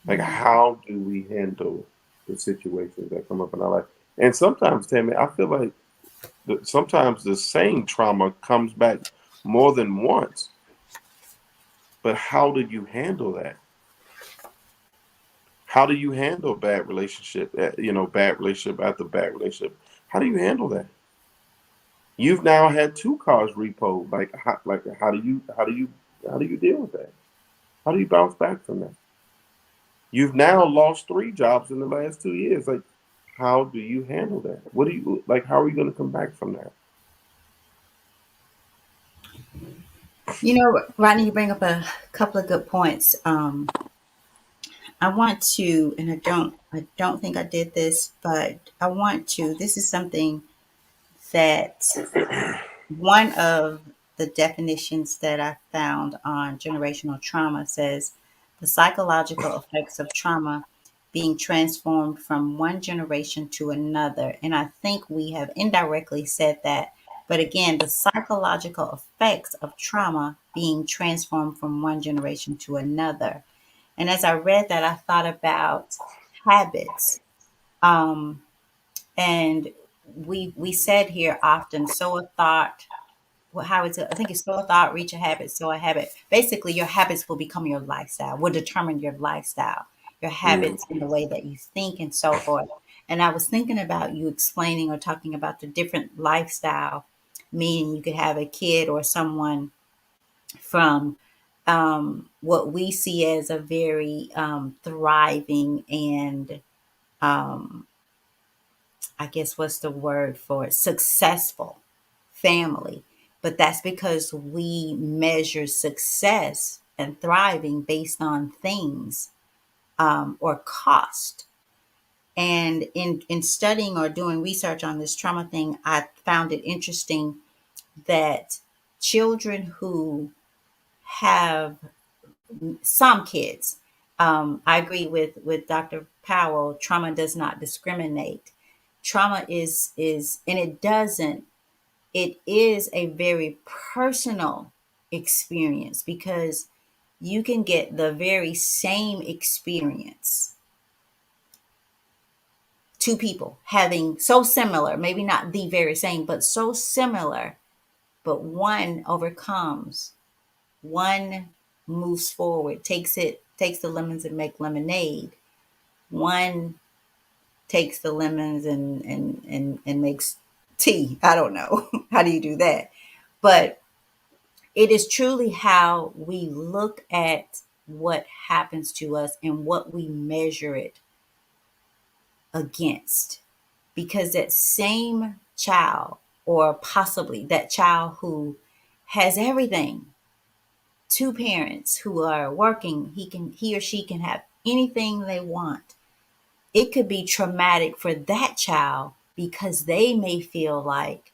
Like, Mhm. how do we handle the situations that come up in our life? And sometimes, Tammy, I feel like sometimes the same trauma comes back more than once. But how do you handle that? How do you handle bad relationship? Bad relationship after bad relationship. How do you handle that? You've now had two cars repoed. How do you deal with that? How do you bounce back from that? You've now lost three jobs in the last 2 years. Like, how do you handle that? What do you like? How are you going to come back from that? Rodney, you bring up a couple of good points. I want to, and I don't think I did this, but I want to. This is something that one of the definitions that I found on generational trauma says the psychological effects of trauma being transformed from one generation to another. And I think we have indirectly said that. But again, the psychological effects of trauma being transformed from one generation to another. And as I read that, I thought about habits. Um, and we said here often, sow a thought, well, how is it? I think it's sow a thought, reach a habit, sow a habit. Basically, your habits will become your lifestyle, will determine your lifestyle, your Mm, habits, and the way that you think, and so forth. And I was thinking about you explaining or talking about the different lifestyle, meaning you could have a kid or someone from what we see as a very thriving and um, I guess what's the word for it? Successful family. But that's because we measure success and thriving based on things or cost. And in studying or doing research on this trauma thing, I found it interesting that children who have some kids, I agree with Dr. Powell. Trauma does not discriminate. Trauma is, and it doesn't. It is a very personal experience because you can get the very same experience, two people having so similar, maybe not the very same, but so similar, but one overcomes, one moves forward, takes the lemons and make lemonade. One takes the lemons and makes tea. I don't know. How do you do that? But it is truly how we look at what happens to us and what we measure it against. Because that same child or possibly that child who has everything, two parents who are working, he or she can have anything they want. It could be traumatic for that child because they may feel like,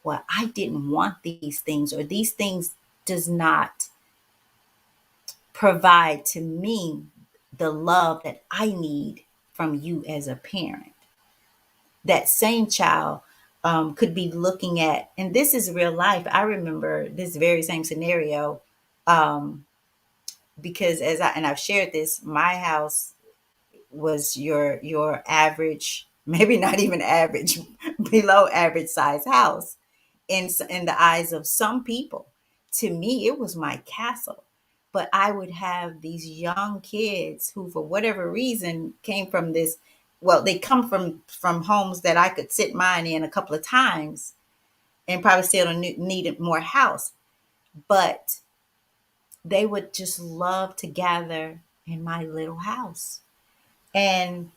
well, I didn't want these things, or these things does not provide to me the love that I need from you as a parent. That same child could be looking at, and this is real life. I remember this very same scenario um, because I've shared this, my house was your average, maybe not even average, below average size house in the eyes of some people. To me, it was my castle. But I would have these young kids who, for whatever reason, came from this. Well, they come from homes that I could sit mine in a couple of times, and probably still needed more house. But they would just love to gather in my little house. And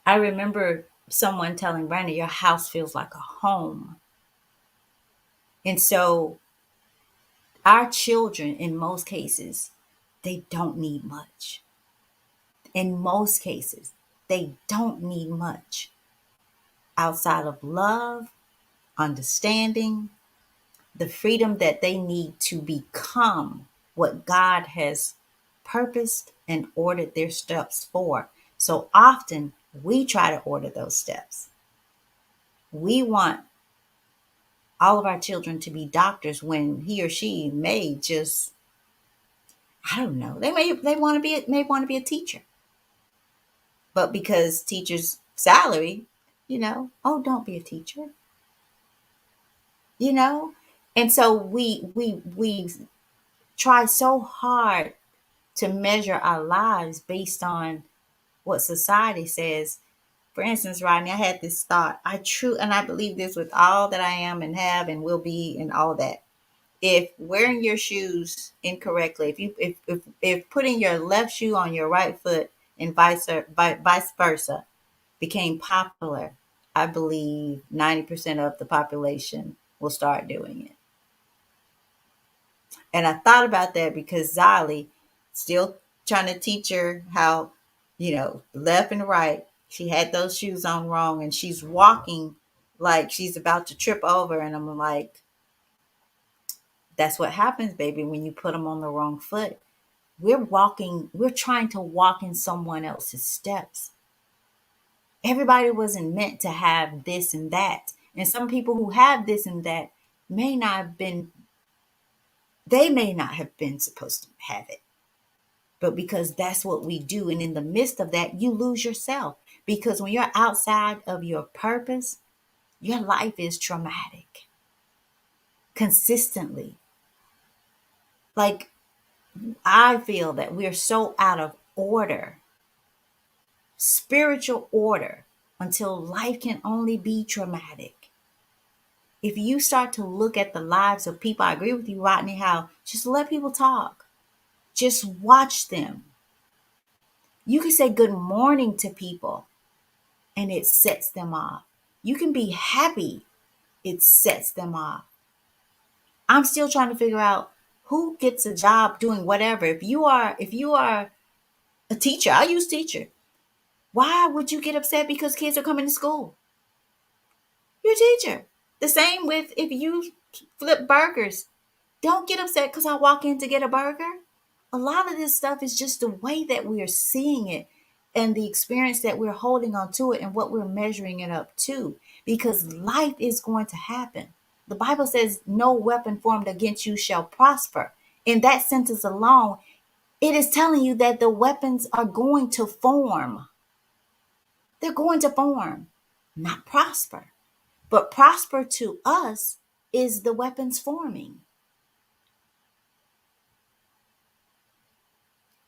I remember someone telling Brandon, your house feels like a home. And so our children, in most cases, they don't need much. In most cases, they don't need much outside of love, understanding, the freedom that they need to become what God has purposed and ordered their steps for. So often we try to order those steps. We want all of our children to be doctors when he or she may just, I don't know, they want to be a teacher. But because teachers' salary, oh, don't be a teacher, you know? And so we try so hard to measure our lives based on what society says. For instance, Rodney, I had this thought. And I believe this with all that I am and have and will be and all that. If wearing your shoes incorrectly, if putting your left shoe on your right foot and vice versa became popular, I believe 90% of the population will start doing it. And I thought about that because Zali, still trying to teach her how, left and right, she had those shoes on wrong and she's walking like she's about to trip over. And I'm like, that's what happens, baby, when you put them on the wrong foot. We're trying to walk in someone else's steps. Everybody wasn't meant to have this and that. And some people who have this and that may not have been, they may not have been supposed to have it. But because that's what we do. And in the midst of that, you lose yourself. Because when you're outside of your purpose, your life is traumatic consistently. Like, I feel that we're so out of order, spiritual order, until life can only be traumatic. If you start to look at the lives of people, I agree with you, Rodney, how just let people talk. Just watch them. You can say good morning to people and it sets them off. You can be happy, it sets them off. I'm still trying to figure out who gets a job doing whatever. If you are a teacher, I'll use teacher. Why would you get upset because kids are coming to school? You're a teacher. The same with if you flip burgers. Don't get upset because I walk in to get a burger. A lot of this stuff is just the way that we are seeing it and the experience that we're holding on to it and what we're measuring it up to. Because life is going to happen. The Bible says, no weapon formed against you shall prosper. In that sentence alone, it is telling you that the weapons are going to form. They're going to form, not prosper. But prosper to us is the weapons forming.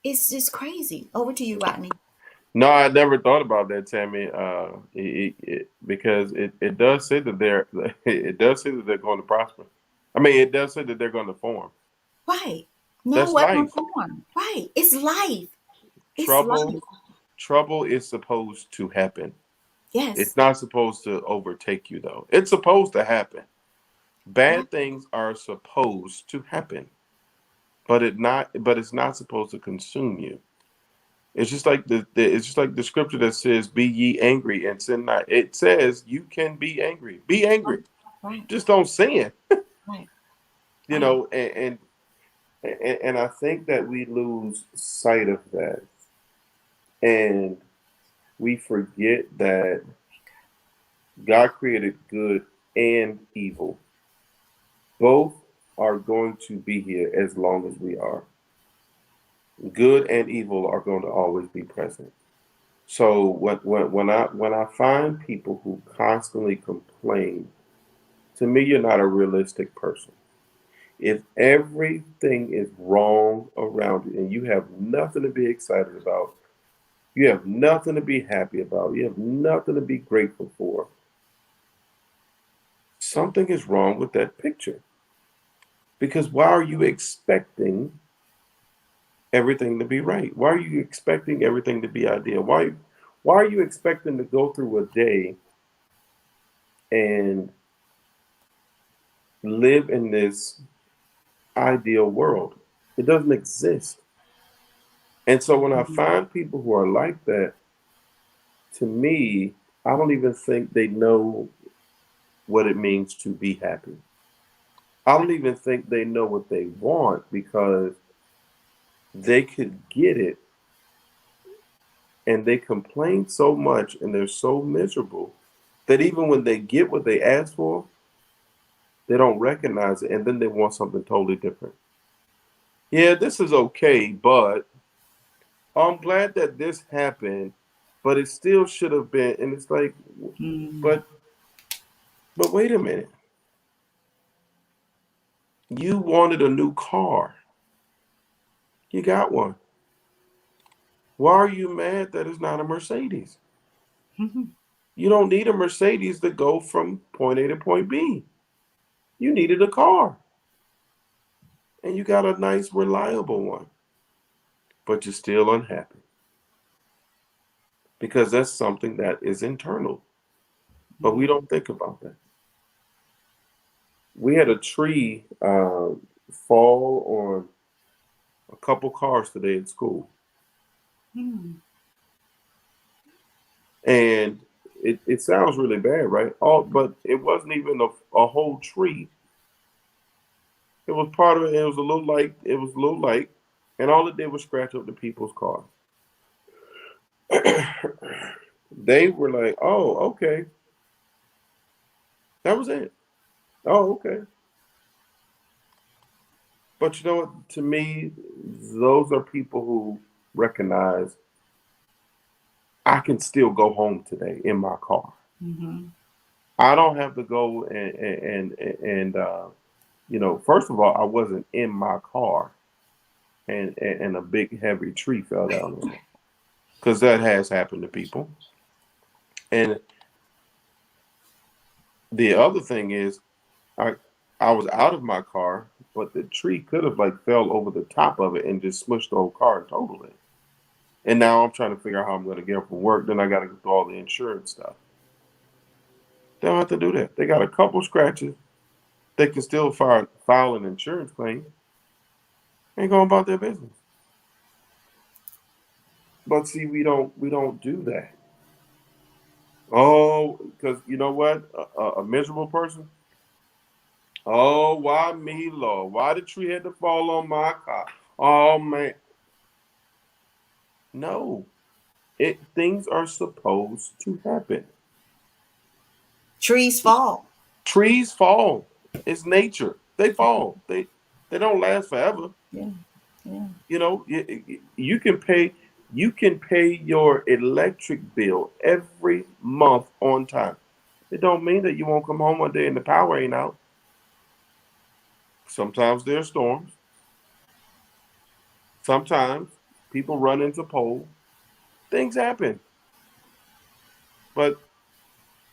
It's just crazy. Over to you, Rodney. No, I never thought about that, Tammy. Because it does say that it does say that they're going to prosper. I mean, it does say that they're going to form. Right. No That's weapon life. form. Right. It's life. It's life. Trouble is supposed to happen. Yes. It's not supposed to overtake you, though. It's supposed to happen. Yeah. Bad things are supposed to happen, but it's not supposed to consume you. It's just like it's just like the scripture that says, "Be ye angry and sin not." It says you can be angry. Be angry. Right. Just don't sin. Right. You Right. know, and I think that we lose sight of that, and we forget that God created good and evil. Both are going to be here as long as we are. Good and evil are going to always be present. So when I find people who constantly complain, to me you're not a realistic person. If everything is wrong around you and you have nothing to be excited about, you have nothing to be happy about, you have nothing to be grateful for, something is wrong with that picture. Because why are you expecting everything to be right? Why are you expecting everything to be ideal? Why are you expecting to go through a day and live in this ideal world? It doesn't exist. And so when I Mhm. find people who are like that, to me, I don't even think they know what it means to be happy. I don't even think they know what they want because they could get it and they complain so much and they're so miserable that even when they get what they ask for, they don't recognize it and then they want something totally different. Yeah, this is okay, but I'm glad that this happened, but it still should have been. And it's like, Mm. but but wait a minute. You wanted a new car. You got one. Why are you mad that it's not a Mercedes? Mhm. You don't need a Mercedes to go from point A to point B. You needed a car. And you got a nice, reliable one. But you're still unhappy because that's something that is internal. But we don't think about that. We had a tree fall on a couple cars today at school. Mm. And it sounds really bad, right? But it wasn't even a whole tree. It was part of it. It was a little light. It was a little light, and all it did was scratch up the people's car. They were like, "Oh, okay, that was it. Oh, okay." But you know what? To me, those are people who recognize I can still go home today in my car. Mhm. I don't have to go first of all, I wasn't in my car and a big heavy tree fell down on me because that has happened to people. And the other thing is, I I was out of my car, but the tree could have like fell over the top of it and just smushed the whole car totally. And now I'm trying to figure out how I'm going to get up from work. Then I got to go through all the insurance stuff. They don't have to do that. They got a couple scratches. They can still file an insurance claim and go about their business. But see, we don't do that. Oh, because you know what? A miserable person. Oh, why me, Lord? Why the tree had to fall on my car? Oh man, no. It things are supposed to happen. Trees fall. Trees fall. It's nature. They fall. They don't last forever. Yeah. Yeah. You know, you can pay your electric bill every month on time. It don't mean that you won't come home one day and the power ain't out. Sometimes there's storms. Sometimes people run into poles. Things happen, but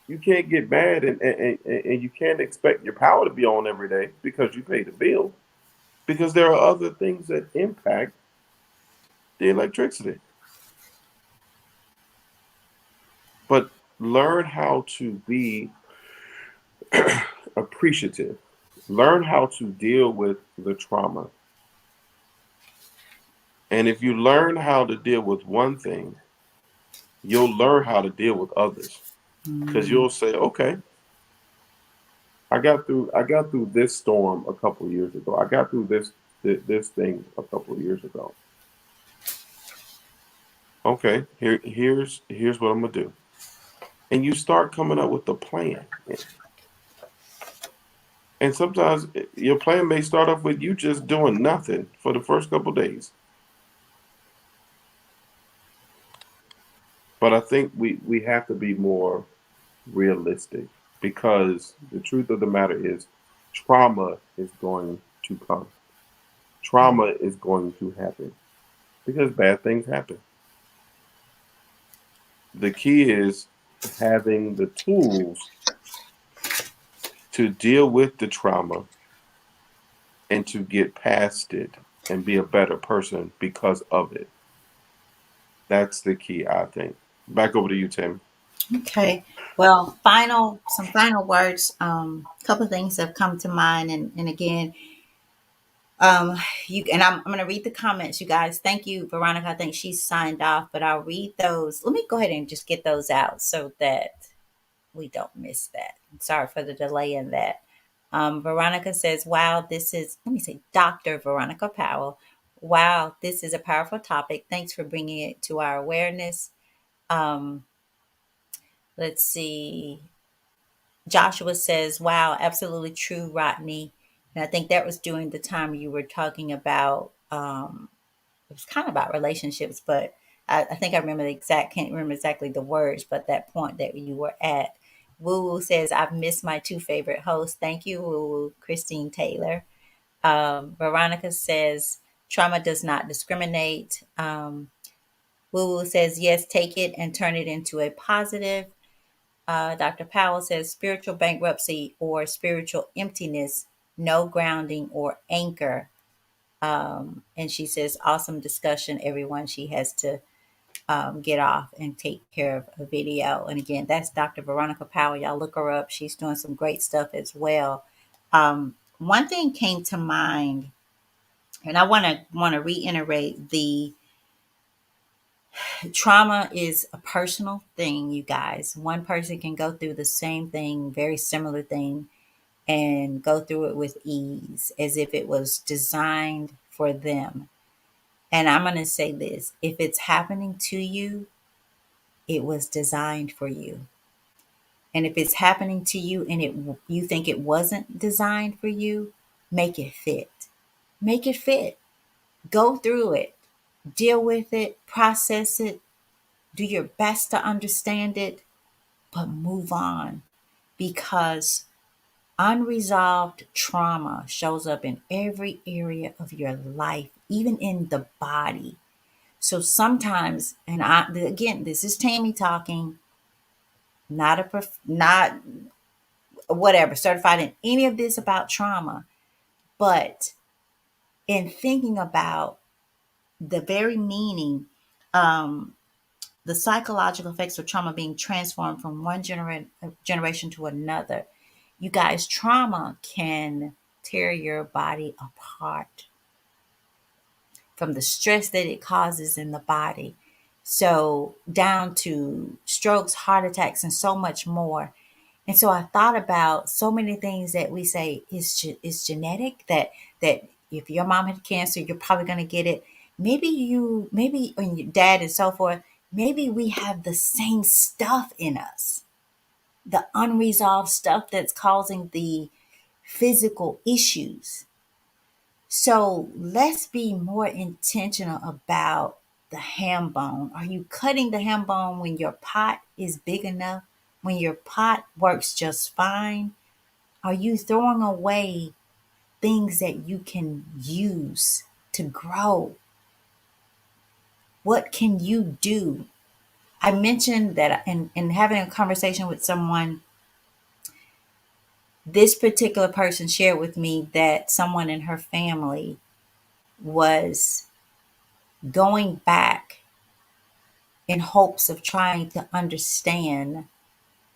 you can't get mad and you can't expect your power to be on every day because you pay the bill. Because there are other things that impact the electricity. But learn how to be appreciative. Learn how to deal with the trauma. And if you learn how to deal with one thing, you'll learn how to deal with others. Because Mm. you'll say, okay, I got through this storm a couple of years ago. I got through this thing a couple of years ago. Okay, here's what I'm gonna do. And you start coming up with a plan. And sometimes your plan may start off with you just doing nothing for the first couple of days. But I think we have to be more realistic, because the truth of the matter is trauma is going to come. Trauma is going to happen because bad things happen. The key is having the tools to deal with the trauma and to get past it and be a better person because of it. That's the key, I think. Back over to you, Tim. Okay. Well, some final words. A couple of things have come to mind, and again, you and I'm going to read the comments, you guys. Thank you, Veronica. I think she's signed off, but I'll read those. Let me go ahead and just get those out so that we don't miss that. Sorry for the delay in that. Veronica says, "Wow, this is." Let me say, Dr. Veronica Powell. Wow, this is a powerful topic. Thanks for bringing it to our awareness. Um, let's see. Joshua says, "Wow, absolutely true, Rodney." And I think that was during the time you were talking about. It was kind of about relationships, but I think I remember the exact. Can't remember exactly the words, but that point that you were at. Woo Woo says, "I've missed my two favorite hosts. Thank you, Woo Woo." Christine Taylor. Veronica says, "Trauma does not discriminate." Woo Woo says, "Yes, take it and turn it into a positive." Dr. Powell says spiritual bankruptcy or spiritual emptiness, no grounding or anchor. And she says, awesome discussion, everyone. She has to get off and take care of a video. And again, that's Dr. Veronica Powell. Y'all look her up. She's doing some great stuff as well. One thing came to mind, and I want to reiterate the trauma is a personal thing, you guys. One person can go through the same thing, very similar thing, and go through it with ease as if it was designed for them. And I'm going to say this, if it's happening to you, it was designed for you. And if it's happening to you and you think it wasn't designed for you, make it fit. Make it fit. Go through it. Deal with it, process it, do your best to understand it, but move on, because unresolved trauma shows up in every area of your life, even in the body. So sometimes, and again, this is Tammy talking, not whatever certified in any of this about trauma, but in thinking about the very meaning, um, the psychological effects of trauma being transformed from one generation to another. You guys, trauma can tear your body apart from the stress that it causes in the body. So, down to strokes, heart attacks, and so much more. And so, I thought about so many things that we say is genetic. That if your mom had cancer, you're probably going to get it. Maybe when your dad and so forth. Maybe we have the same stuff in us, the unresolved stuff that's causing the physical issues. So let's be more intentional about the ham bone. Are you cutting the ham bone when your pot is big enough? When your pot works just fine? Are you throwing away things that you can use to grow? What can you do? I mentioned that in having a conversation with someone, this particular person shared with me that someone in her family was going back in hopes of trying to understand.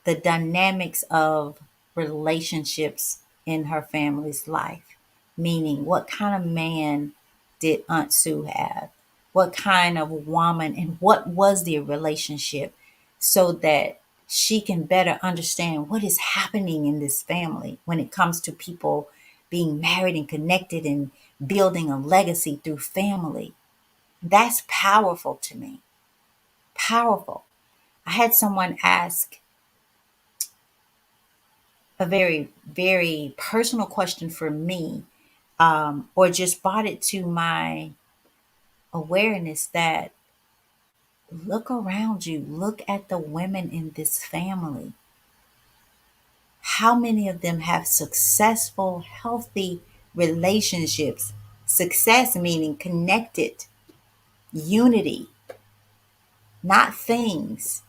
the dynamics of relationships in her family's life. Meaning, what kind of man did Aunt Sue have? What kind of woman, and what was their relationship, so that she can better understand what is happening in this family when it comes to people being married and connected and building a legacy through family. That's powerful to me. Powerful. I had someone ask a very, very personal question for me, or just brought it to my awareness that look around you, look at the women in this family. How many of them have successful, healthy relationships? Success meaning connected, unity, not things,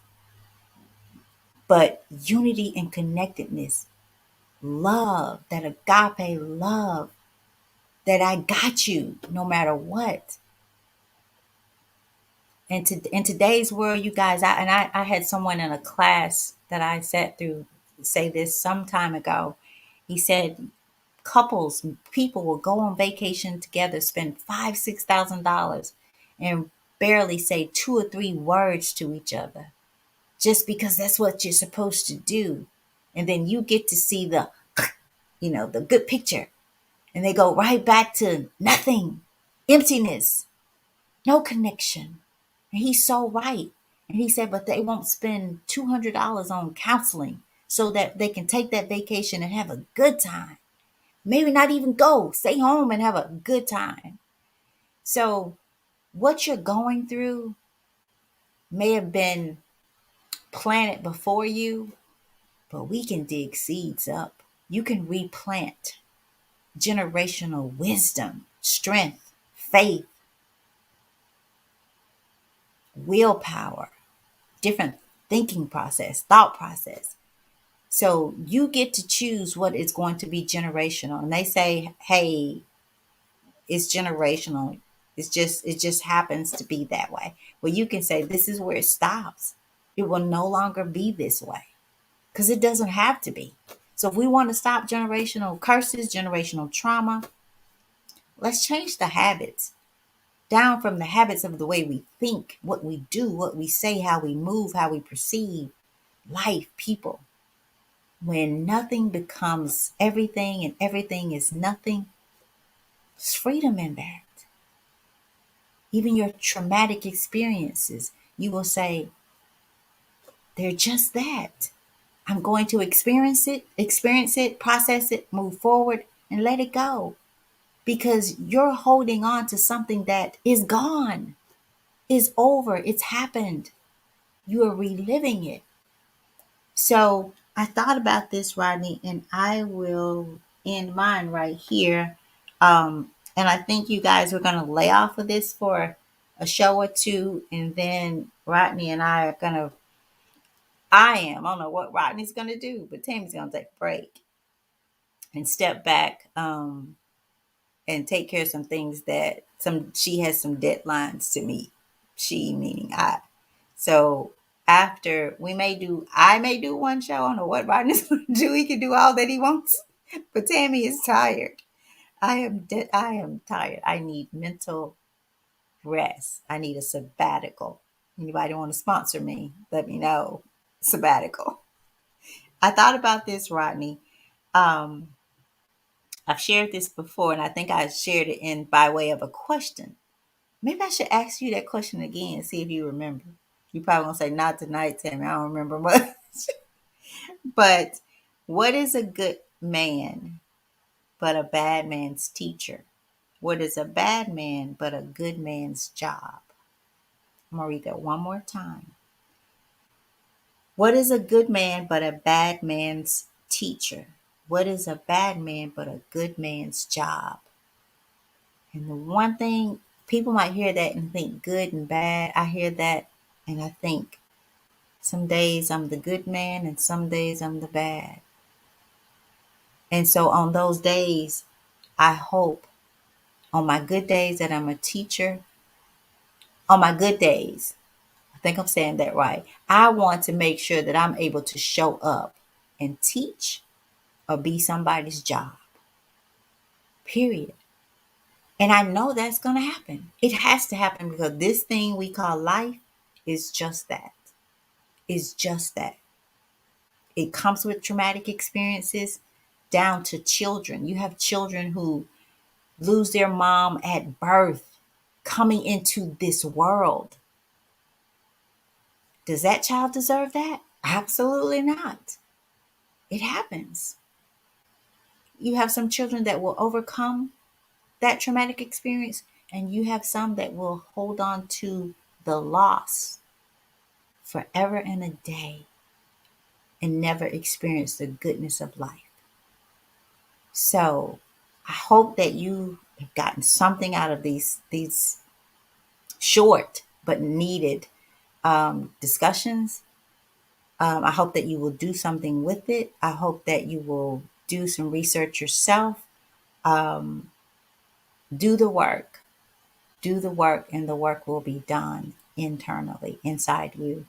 but unity and connectedness, love, that agape love, that I got you no matter what. And in today's world, you guys, I had someone in a class that I sat through say this some time ago. He said couples, people will go on vacation together, spend $5,000, $6,000, and barely say 2 or 3 words to each other, just because that's what you're supposed to do. And then you get to see the, the good picture, and they go right back to nothing, emptiness, no connection. And he's so right. And he said, but they won't spend $200 on counseling so that they can take that vacation and have a good time. Maybe not even go, stay home and have a good time. So, what you're going through may have been planted before you, but we can dig seeds up. You can replant generational wisdom, strength, faith, willpower, different thinking process, thought process. So you get to choose what is going to be generational. And they say, hey, it's generational. It just happens to be that way. Well, you can say this is where it stops. It will no longer be this way, because it doesn't have to be. So if we want to stop generational curses, generational trauma, let's change the habits. Down from the habits of the way we think, what we do, what we say, how we move, how we perceive life, people. When nothing becomes everything and everything is nothing, there's freedom in that. Even your traumatic experiences, you will say, they're just that. I'm going to experience it, process it, move forward, and let it go. Because you're holding on to something that is gone, is over, it's happened. You are reliving it. So I thought about this, Rodney, and I will end mine right here. And I think you guys are going to lay off of this for a show or two, and then Rodney and I are going to, I don't know what Rodney's going to do, but Tammy's going to take a break and step back, and take care of some things she has some deadlines to meet. She meaning I. So after I may do one show. I don't know what Rodney's going to do. He can do all that he wants, but Tammy is tired. I am tired. I need mental rest. I need a sabbatical. Anybody want to sponsor me? Let me know. Sabbatical. I thought about this, Rodney. Um, I've shared this before, and I think I shared it in by way of a question. Maybe I should ask you that question again, see if you remember. You probably won't say not tonight, Tammy. I don't remember much. But what is a good man but a bad man's teacher? What is a bad man but a good man's job? I'm going to read that one more time. What is a good man but a bad man's teacher? What is a bad man but a good man's job? And the one thing, people might hear that and think good and bad. I hear that and I think some days I'm the good man and some days I'm the bad. And so on those days, I hope on my good days that I'm a teacher. On my good days, think I'm saying that right. I want to make sure that I'm able to show up and teach or be somebody's job, period. And I know that's going to happen. It has to happen because this thing we call life is just that. It's just that. It comes with traumatic experiences down to children. You have children who lose their mom at birth coming into this world. Does that child deserve that? Absolutely not. It happens. You have some children that will overcome that traumatic experience, and you have some that will hold on to the loss forever and a day and never experience the goodness of life. So I hope that you have gotten something out of these short but needed discussions. I hope that you will do something with it. I hope that you will do some research yourself. Um, do the work. Do the work, and the work will be done internally inside you.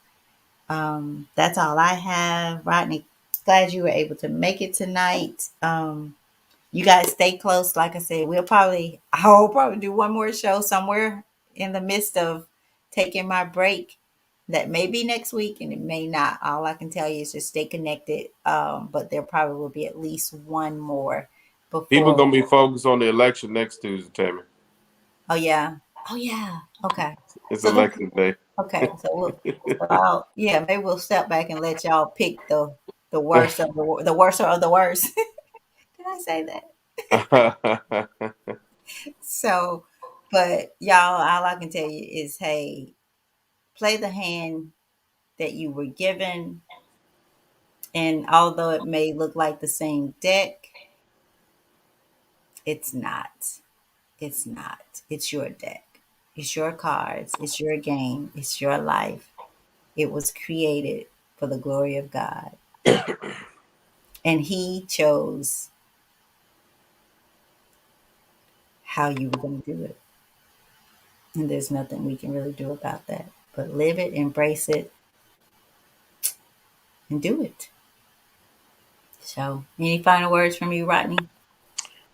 That's all I have. Rodney, glad you were able to make it tonight. You guys stay close. Like I said, I'll probably do one more show somewhere in the midst of taking my break. That may be next week and it may not. All I can tell you is just stay connected. But there probably will be at least one more People before. gonna be focused on the election next Tuesday, Tammy. Oh yeah. Oh yeah. Okay. It's So let election day. Okay, yeah, maybe we'll step back and let y'all pick the worst of the worst of the worst. Did I say that? So, but y'all, all I can tell you is, hey, play the hand that you were given, and although it may look like the same deck, it's not. It's not. It's your deck. It's your cards. It's your game. It's your life. It was created for the glory of God, and He chose how you were going to do it. And there's nothing we can really do about that. But live it, embrace it, and do it. So, any final words from you, Rodney?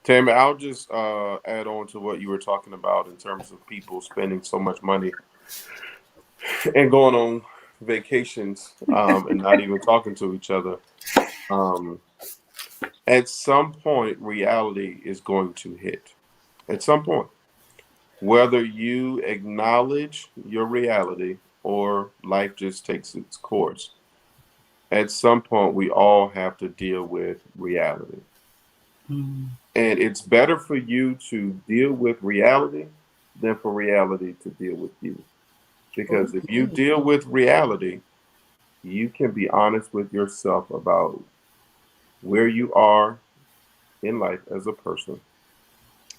Tammy, I'll just add on to what you were talking about in terms of people spending so much money and going on vacations and not even talking to each other. Um, at some point, reality is going to hit. At some point, whether you acknowledge your reality or life just takes its course, at some point, we all have to deal with reality. Mm. And it's better for you to deal with reality than for reality to deal with you. Because if you Okay. deal with reality, you can be honest with yourself about where you are in life as a person,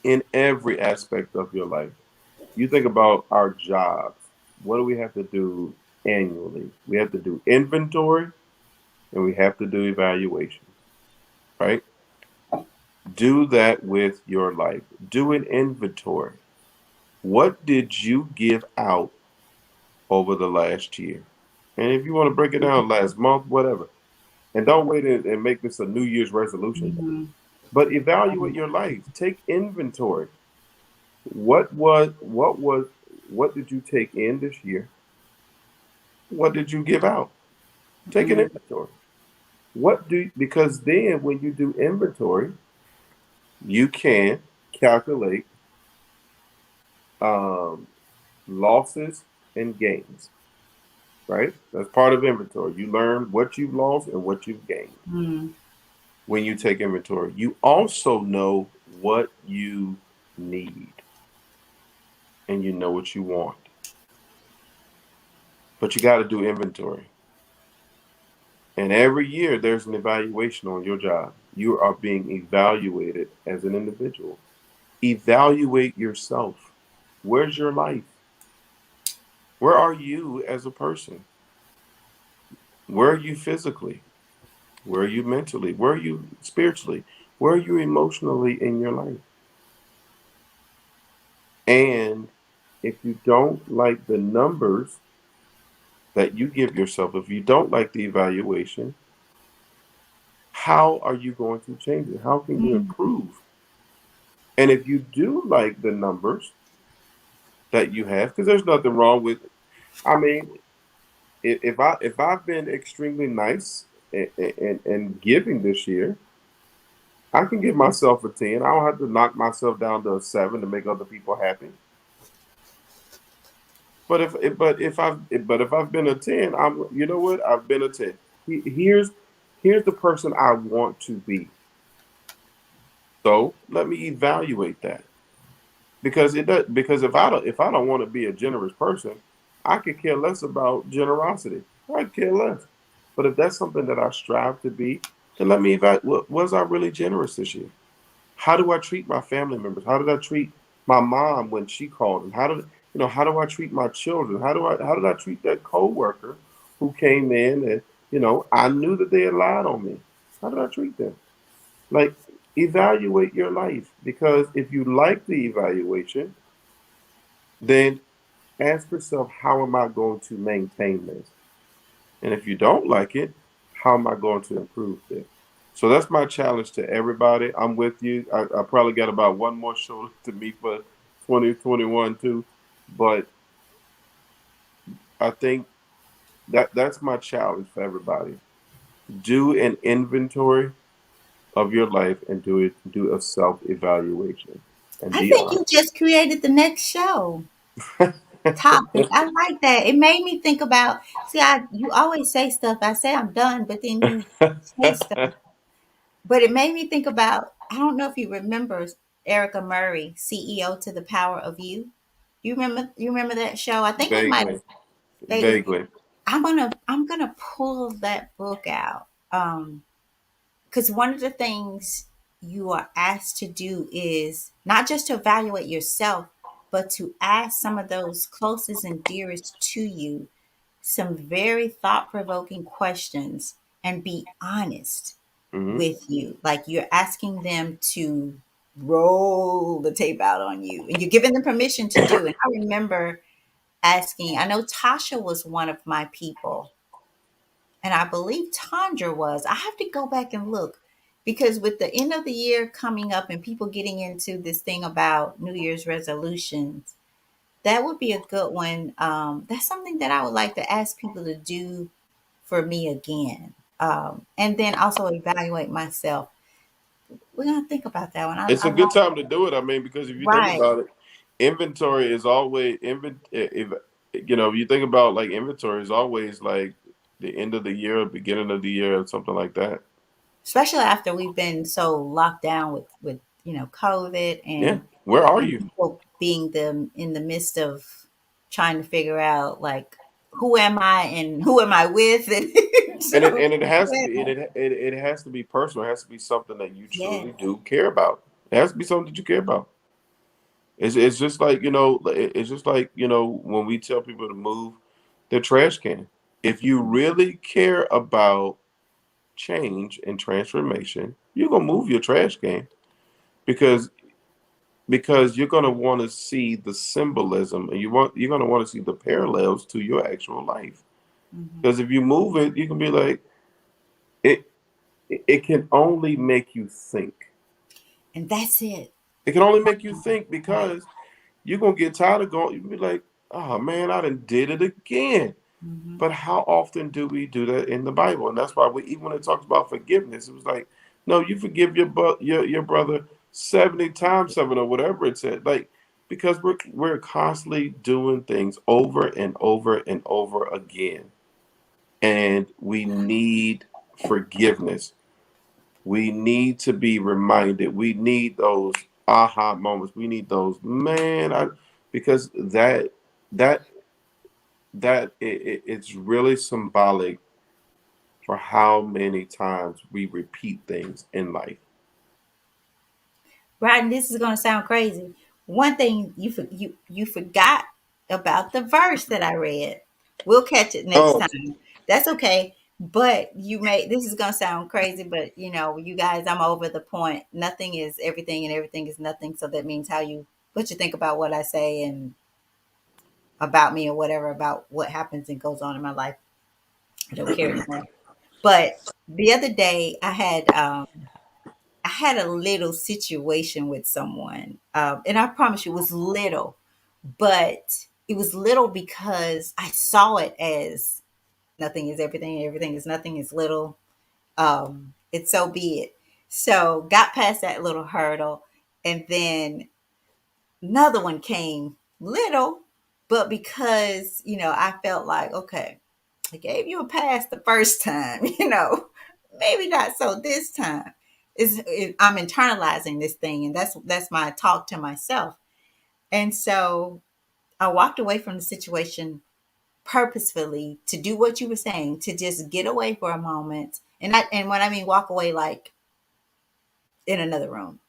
in every aspect of your life. You think about our jobs. What do we have to do annually? We have to do inventory and we have to do evaluation, right? Do that with your life. Do an inventory. What did you give out over the last year? And if you want to break it down last month, whatever. And don't wait and make this a New Year's resolution. Mm-hmm. But evaluate your life. Take inventory. What did you take in this year? What did you give out? Take an Mm-hmm. inventory. Because then when you do inventory, you can calculate um, losses and gains, right? That's part of inventory. You learn what you've lost and what you've gained Mm-hmm. when you take inventory. You also know what you need and you know what you want. But you got to do inventory. And every year there's an evaluation on your job. You are being evaluated as an individual. Evaluate yourself. Where's your life? Where are you as a person? Where are you physically? Where are you mentally? Where are you spiritually? Where are you emotionally in your life? And if you don't like the numbers, that you give yourself. If you don't like the evaluation, how are you going to change it? How can you Mm. improve? And if you do like the numbers that you have, because there's nothing wrong with, I mean, if I've been extremely nice and giving this year, I can give myself a 10. I don't have to knock myself down to a 7 to make other people happy. But if I've been a 10, I'm, you know what? I've been a 10. Here's the person I want to be. So let me evaluate that. Because if I don't want to be a generous person, I could care less about generosity. I could care less. But if that's something that I strive to be, then let me evaluate. Was I really generous this year? How do I treat my family members? How did I treat my mom when she called? And how do I treat my children? How did I treat that coworker who came in and I knew that they had lied on me? How did I treat them? Like, evaluate your life, because if you like the evaluation, then ask yourself, how am I going to maintain this? And if you don't like it, how am I going to improve this? So that's my challenge to everybody. I'm with you. I probably got about one more show to meet for 2021 too. But I think that's my challenge for everybody. Do an inventory of your life and do a self-evaluation and I be think you honest. just created the next show topic. I like that. It made me think about, see, you always say stuff. I say I'm done, but then you say stuff. But it made me think about, I don't know if you remember Erica Murray, CEO to the Power of You. You remember that show? I think we might have Vaguely, dated. vaguely. I'm gonna pull that book out. Because one of the things you are asked to do is not just to evaluate yourself, but to ask some of those closest and dearest to you some very thought provoking questions and be honest Hmm. with you. Like you're asking them to roll the tape out on you and you're giving them permission to do. And I remember asking, I know Tasha was one of my people, and I believe Tandra was. I have to go back and look because with the end of the year coming up and people getting into this thing about New Year's resolutions, that would be a good one. That's something that I would like to ask people to do for me again. And then also evaluate myself. We're gonna think about that one. It's I a good like time to do it. I mean, because if you think right. about it, inventory is always if you think about, like, inventory is always like the end of the year, beginning of the year, or something like that. Especially after we've been so locked down with COVID Yeah. and Where are you? people being in the midst of trying to figure out like who am I and who am I with and And it so and it has to be it has to be personal. It has to be something that you yeah. truly do care about. It has to be something that you care about. It's just like, it's just like, when we tell people to move their trash can. If you really care about change and transformation, you're gonna move your trash can, because you're gonna want to see the symbolism, and you're gonna want to see the parallels to your actual life. Mhm. Because if you move it, you can be like, it. It can only make you think. And that's it. It can only make you think, because you're gonna get tired of going. You be like, oh man, I done did it again. Mhm. But how often do we do that in the Bible? And that's why even when it talks about forgiveness, it was like, no, you forgive your brother 70 times 7, or whatever it said. Like, because we're constantly doing things over and over and over again. And we need forgiveness. We need to be reminded. We need those aha moments. We need those, man, because that it's really symbolic for how many times we repeat things in life. Right, and this is gonna sound crazy. One thing you forgot about the verse that I read. We'll catch it next Oh, time. That's okay. But this is gonna sound crazy, but you guys, I'm over the point. Nothing is everything and everything is nothing. So that means what you think about what I say and about me or whatever, about what happens and goes on in my life. I don't care anymore. But the other day I had a little situation with someone, and I promise you it was little, but it was little because I saw it as nothing is everything, everything is nothing is little. It's so be it. So got past that little hurdle, and then another one came little, but because I felt like, okay, I gave you a pass the first time, maybe not so this time. I'm internalizing this thing, and that's my talk to myself. And so I walked away from the situation purposefully to do what you were saying, to just get away for a moment. And when I mean walk away, like in another room.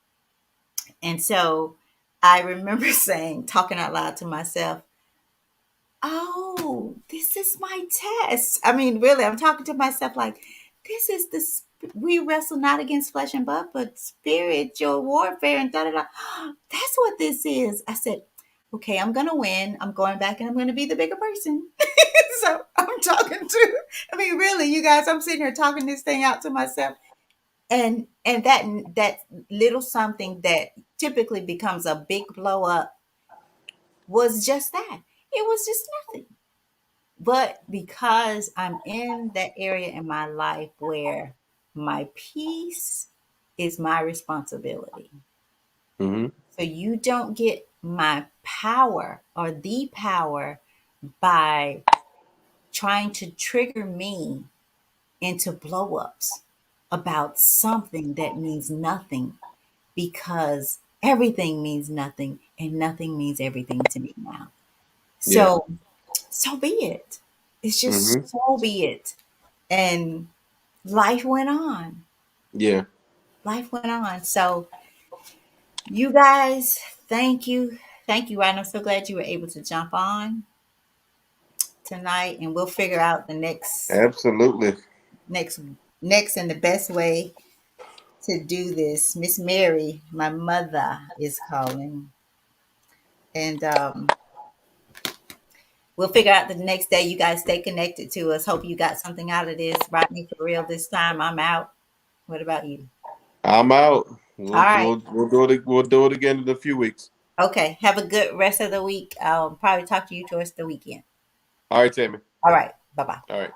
And so I remember saying, talking out loud to myself, oh, this is my test. I mean, really, I'm talking to myself like, this is we wrestle not against flesh and blood, but spiritual warfare and da da da. That's what this is. I said, okay, I'm gonna win. I'm going back and I'm gonna be the bigger person. So I'm talking to, I mean, really, you guys, I'm sitting here talking this thing out to myself. And that little something that typically becomes a big blow up was just that. It was just nothing. But because I'm in that area in my life where my peace is my responsibility. Mm-hmm. So you don't get my power or the power by trying to trigger me into blow ups about something that means nothing, because everything means nothing and nothing means everything to me now. Yeah. So, so be it. It's just Mm-hmm. so be it. And life went on. Yeah. Life went on. So, you guys, thank you. Thank you, Ryan. I'm so glad you were able to jump on tonight, and we'll figure out the Absolutely. next, next, and the best way to do this. Miss Mary, my mother, is calling, and we'll figure out the next day. You guys stay connected to us. Hope you got something out of this. Rodney, for real this time. I'm out. What about you? I'm out. All We'll right. we'll we'll do it. We'll do it again in a few weeks. Okay. Have a good rest of the week. I'll probably talk to you towards the weekend. All right, Tammy. All right. Bye bye. All right.